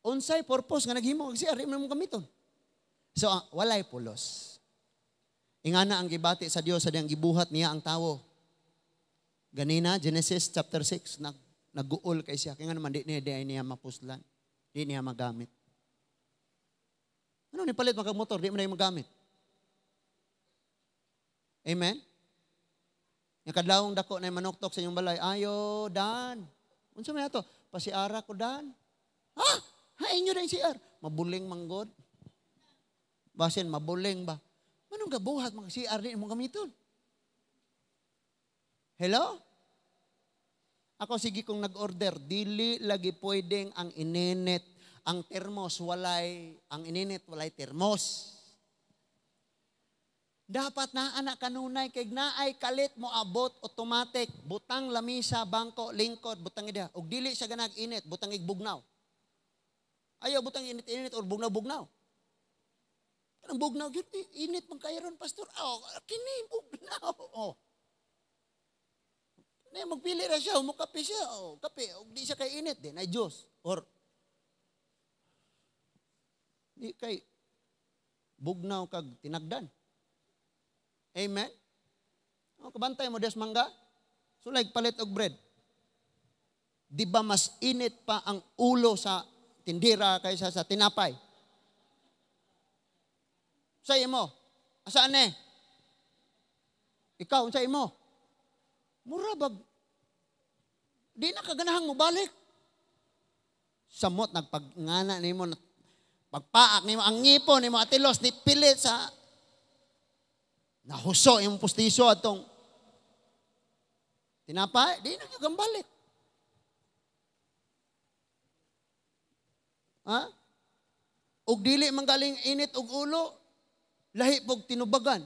Unsay purpose nga naghimo kag CR, di mo gamiton. So walay pulos. Ingana ang gibati sa Dios sa diyang gibuhat niya ang tawo. Ganina Genesis chapter 6 nag-uol kay siya kaya naman di niya mapuslan. Di niya magamit. Ano ni palit mga motor, di mo na magamit. Amen? Yung kadlawong dako na manuktok sa inyong balay, ayo, Dan. Unsa may ato? Pasiara ko, Dan. Ha? Hain nyo na yung CR. Mabuling manggod. Basin, mabuling ba? Manong gabuhat mga CR din mo gamiton? Hello? Ako sige kung nag-order, dili lagi pwedeng ang ininit, ang termos walay, ang ininit walay termos. Dapat na anak kanunay kay naay kalit mo abot automatic, butang lamisa, bangko, lingkod, butang ida. Og dili siya ganag init, butang igbugnaw. Ayaw butang init-init or bugnaw-bugnaw. Kanang bugnaw gyud init man kayon pastor. Oh, kini bugnaw. Oh. Na magpili ra siya, mukape siya, oh, kape, og di siya kay init din, ay Diyos. Or di kay bugnaw kag tinagdan. Amen? O, kabantay mo, des mangga. Sulay, palit og bread. Di ba mas init pa ang ulo sa tindira kaysa sa tinapay? Sa imo. Asaan eh? Ikaw, sa imo. Mura bag. Di na kaganahang mo balik. Samot, nagpagngana ni mo, pagpaak ni mo, ang ngipon ni mo, atilos, ni pilit sa nahuso yung pustiso atong tinapay, di na yung balik. Ha? Ug dili manggaling init og ulo, lahi pog tinubagan.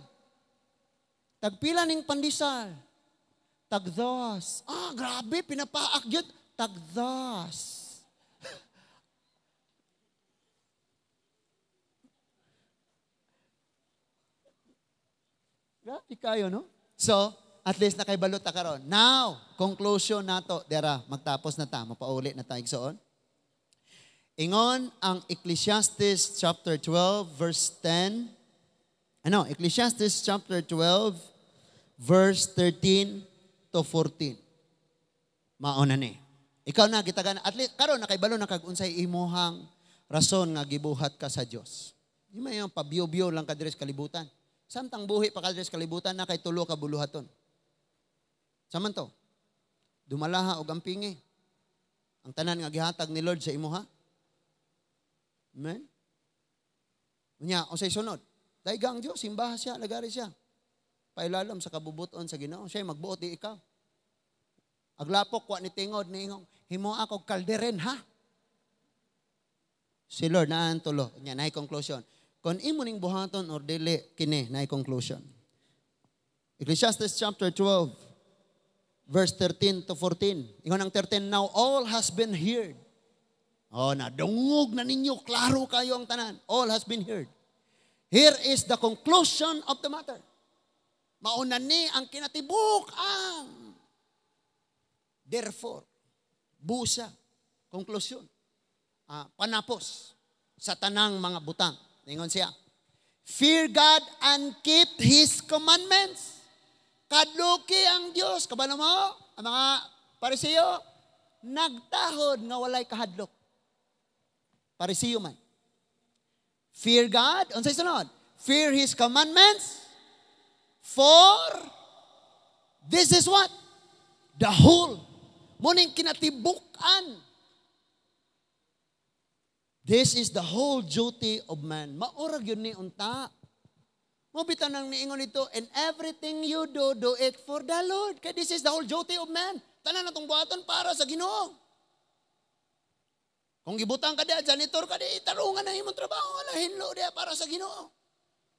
Tagpila ning pandisal. Tagdas. Grabe, pinapaak yun. Tagdas. Grabe kayo, no? So, at least nakaibalot ta karon. Now, conclusion nato, dera, magtapos na ta, mapauli na ta igsoon. Ingon ang Ecclesiastes chapter 12 verse 10. Ecclesiastes chapter 12 verse 13 to 14. Mauna ni. Ikaw na gitagan at least karon nakaibalo na kag unsay imuhang rason nga gibuhat ka sa Dios. Di man yung pabiyo-biyo lang ka diri sa kalibutan. Samtang buhi pa ka diri sa kalibutan na kay tulo ka buluhaton. Saman to. Dumalaha og ampingi. Ang tanan nga gihatag ni Lord sa imuha. Amen. Unya, unsay sunod? Daigang Dios, simbaha siya, lagari siya. Pailalam sa kabubuton sa Ginoo, siya magbuot di ikaw. Aglapok wa ni tingod ni ingong, himo ako kalderen ha. Si Lord naan tulo, nya nay conclusion. Kon imo ning buhaton or dili kini nay conclusion. Ecclesiastes chapter 12 verse 13 to 14. Ingon ang 13, now all has been heard. Nadungog na ninyo, klaro kayo ang tanan. All has been heard. Here is the conclusion of the matter. Mauna ni ang kinatibuk ang therefore, busa, conclusion, panapos sa tanang mga butang. Ingon siya, fear God and keep His commandments. Kadluki ang Diyos. Kabalo mo, ang mga Parisiyo, nagtahod nga walay kahadlok. Parisiyo man. Fear God, unsay sunod? Fear His commandments. For this is what? The whole. Muning kinatibukan. This is the whole duty of man. Maurag yun ni unta. Mabitan nang niingon ito, and everything you do, do it for the Lord. Kaya this is the whole duty of man. Tanan natong buhaton para sa Ginoo. Kung gibutang ka diya, janitor ka diya, tarungan na imong trabaho, wala hinlo diya para sa Ginoo.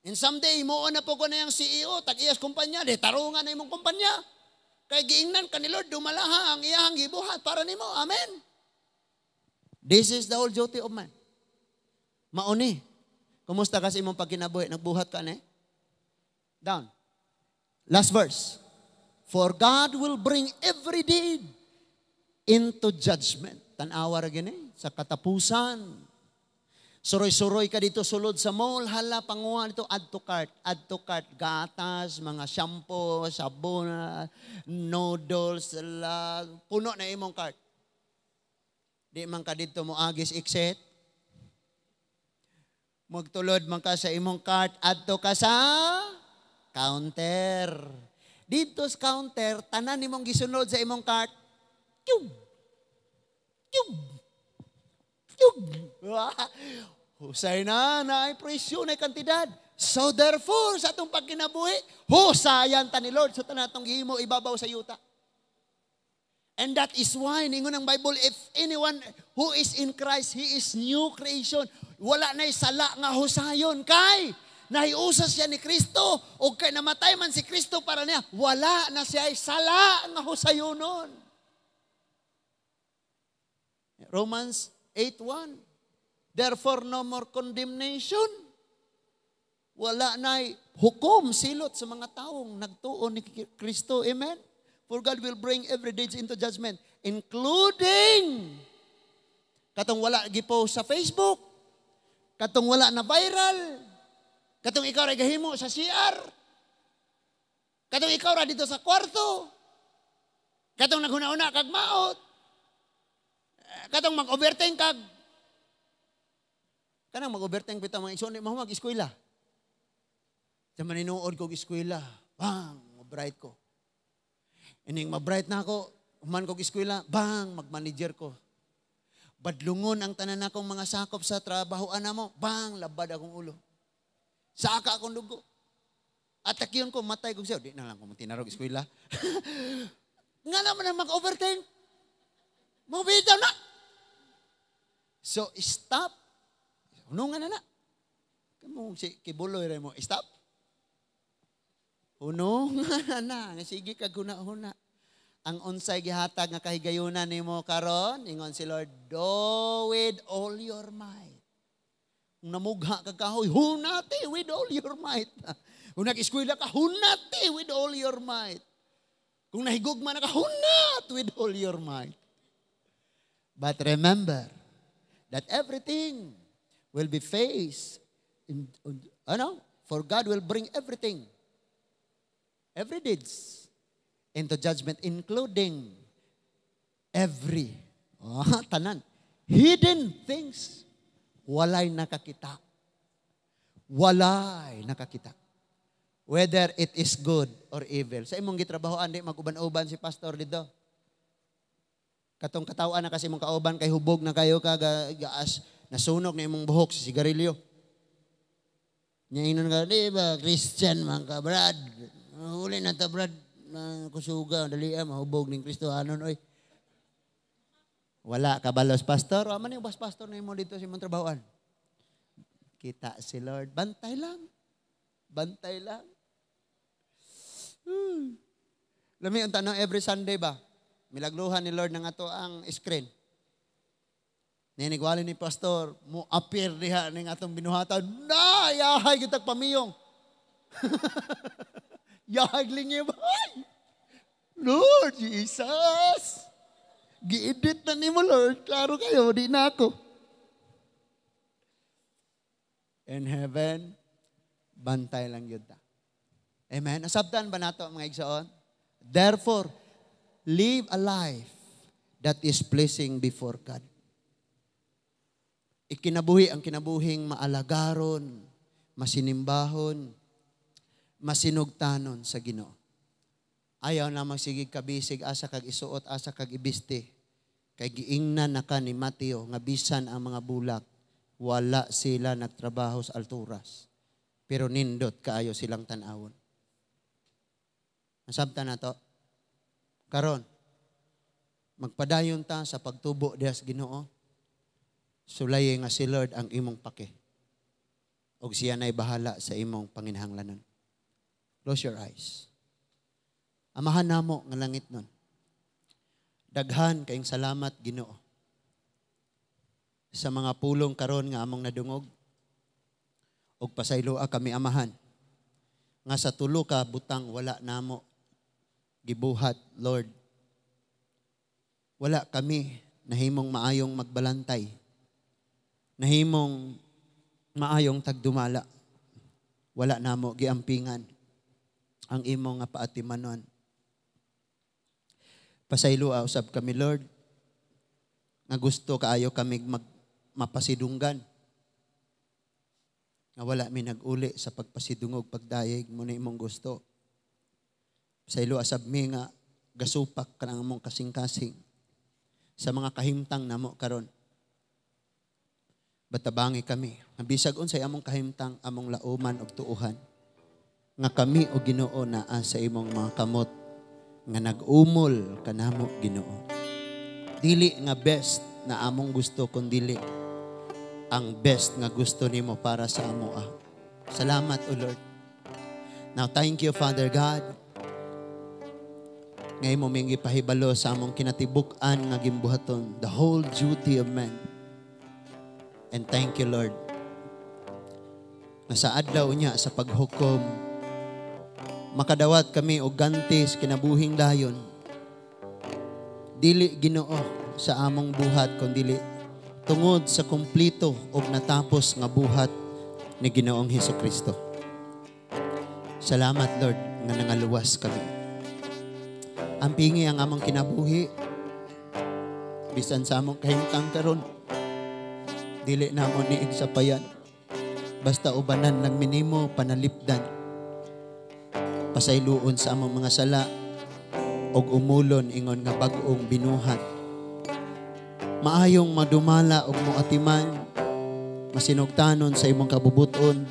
And someday, mo na po ko na yung CEO, tag-iyas kumpanya, di tarungan na imong kumpanya. Kaya giingnan ka ni Lord, dumalaha ang iyahang gibuhat para nimo. Amen. This is the whole duty of man. Mauni. Kumusta kasi imong pagkinabuhi? Nagbuhat ka na eh? Down. Last verse. For God will bring every deed into judgment. Tanawa ra gini sa katapusan. Suroy-suroy ka dito sulod sa mall, hala panguha dito add to cart, gatas, mga shampoo, sabon, noodles, puno na imong cart. Di man ka dito mo agis exit. Magtulod man ka sa imong cart, add to ka sa counter. Dito sa counter, tanan nimong gisunod sa imong cart. Yung. Husay na ay presyo na kantidad. So therefore, sa atong pagkinabuhi, husayan ta ni Lord sa tanatong gihimo ibabaw sa yuta. And that is why, ningon ng Bible, if anyone who is in Christ, he is new creation. Wala na'y sala nga husayon. Kay, nahiusas siya ni Kristo, o kay namatay man si Kristo para niya, wala na siya ay sala nga husayonon. Romans 8:1. Therefore, no more condemnation. Wala na'y hukom silot sa mga taong nagtuon ni Kristo. Amen? For God will bring every deed into judgment, including katong wala gipost sa Facebook, katong wala na viral, katong ikaw ray gahimo sa CR. Katong ikaw ra dito sa kwarto. Katong naghuna-una kag maot. Katong mag-overtime kag. Kanang mag-overtime kita mga igsoon, mo mag-eskwela. Sa maninuod kog eskwela, bang, ma-bright ko. Ining ma-bright na ako, human kog eskwela, bang, mag-manager ko. Badlungon ang tanan akong mga sakop sa trabahoan na mo, bang, labad akong ulo. Saka akong dugo. At takyon ko, matay kong siya. Di na lang kung tinarog eskwela. Nga naman na mag-overtime. Mabitaw na. So, stop. Ano nga na? Kamu si kibuloy rin mo, stop. Uno nga na. Sige ka guna-huna. Ang unsay gihatag nga kahigayunan nimo karon, ingon si Lord, do with all your might. Kung namugha ka kahoy, hunati with all your might. Kung nag-eskwela ka, hunati with all your might. Kung nahigugma na ka, hunat with all your might. But remember that everything will be faced. For God will bring everything, every deeds, into judgment, including every, tanan, hidden things. Walay nakakita. Walay nakakita. Whether it is good or evil. Sa imong gitrabahoan, di mag-uban-uban si pastor dito. Katong katawaan na kasi mong kauban, kay hubog na kayo ka, gaas, nasunog na imong buhok sa sigarilyo. Nyayinon ka, di ba, Christian man ka, Brad. Huli na ta, Brad. Kusuga, dali mahubog ng Kristohanon, oy. Wala ka balos, pastor. O, man yung pastor na mo dito sa imong trabahoan. Kita si Lord. Bantay lang. Bantay lang. Lami ang tanong every Sunday ba? Milagluhan ni Lord ng ato ang screen. Ninigwali ni pastor, mo appear diha ning atong binuhatan. Na, yahay kitag pamiyong. Yahay lingi ba? Lord Jesus. Gi-edit na ni mo, Lord. Klaro kayo, di na ako. In heaven, bantay lang yun ta. Amen? Nasabtan ba nato mga igsoon? Therefore, live a life that is pleasing before God. Ikinabuhi ang kinabuhing maalagaron, masinimbahon, masinugtanon sa Ginoo. Ayaw na magsigig kabisig, asa kag isuot, asa kag ibiste. Kay giingnan na ka ni Mateo, nga bisan ang mga bulak, wala sila nagtrabaho sa alturas. Pero nindot kaayo silang tanawon. Nasabta na to. Karon, magpadayon ta sa pagtubo diha sa Ginoo. Sulay nga si Lord ang imong pake. Og siya na'y bahala sa imong panginahanglanon. Close your eyes. Amahan namo nga langit nun. Daghan kayong salamat, Ginoo. Sa mga pulong karon nga among nadungog. Og pasayloa kami amahan. Nga sa tulo ka butang wala namo gibuhat, Lord. Wala kami nahimong maayong magbalantay. Nahimong maayong tagdumala. Wala namo giampingan ang imong nga paatimanon. Pasayloa usab kami, Lord, nga gusto kaayo kami mapasidunggan. Nga wala mi nag-uli sa pagpasidungog, pagdayeg mo na imong gusto. Pasayloa usab mi nga gasupak ka ng among kasing-kasing sa mga kahimtang namo karon. Batabangi kami. Bisag unsay among kahimtang, among lauman og tuuhan. Nga kami o Ginoo naa sa imong mga kamot nga nag-umol kanamo, Ginoo. Dili nga best na among gusto kundi ang best nga gusto nimo para sa amoa. Salamat, O Lord. Now, thank you, Father God. Ngay mo ming ipahibalo sa among kinatibuk-an nga gimbuhaton, the whole duty of man. And thank you, Lord. Nga sa adlaw niya sa paghukom, makadawat kami og ganti sa kinabuhing dayon. Dili Ginoo sa among buhat kundi tungod sa kumplito og natapos nga buhat ni Ginoong Hesukristo. Salamat, Lord. nga nangaluwas kami. Ang pingi ang among kinabuhi, bisan sa among kahimtang karon, dili na mo niig sa payan. Basta ubanan lang minimo panalipdan. Pasayloon sa among mga sala, og umulon ingon nga bag-ong binuhat. Maayong madumala og moatiman, masinugtanon sa imong kabubuton,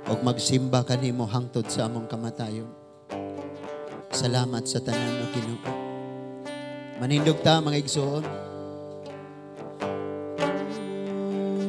og magsimba kanimo hangtod sa among kamatayon. Salamat sa tanan o Ginoo. Manindog ta mga igsoon.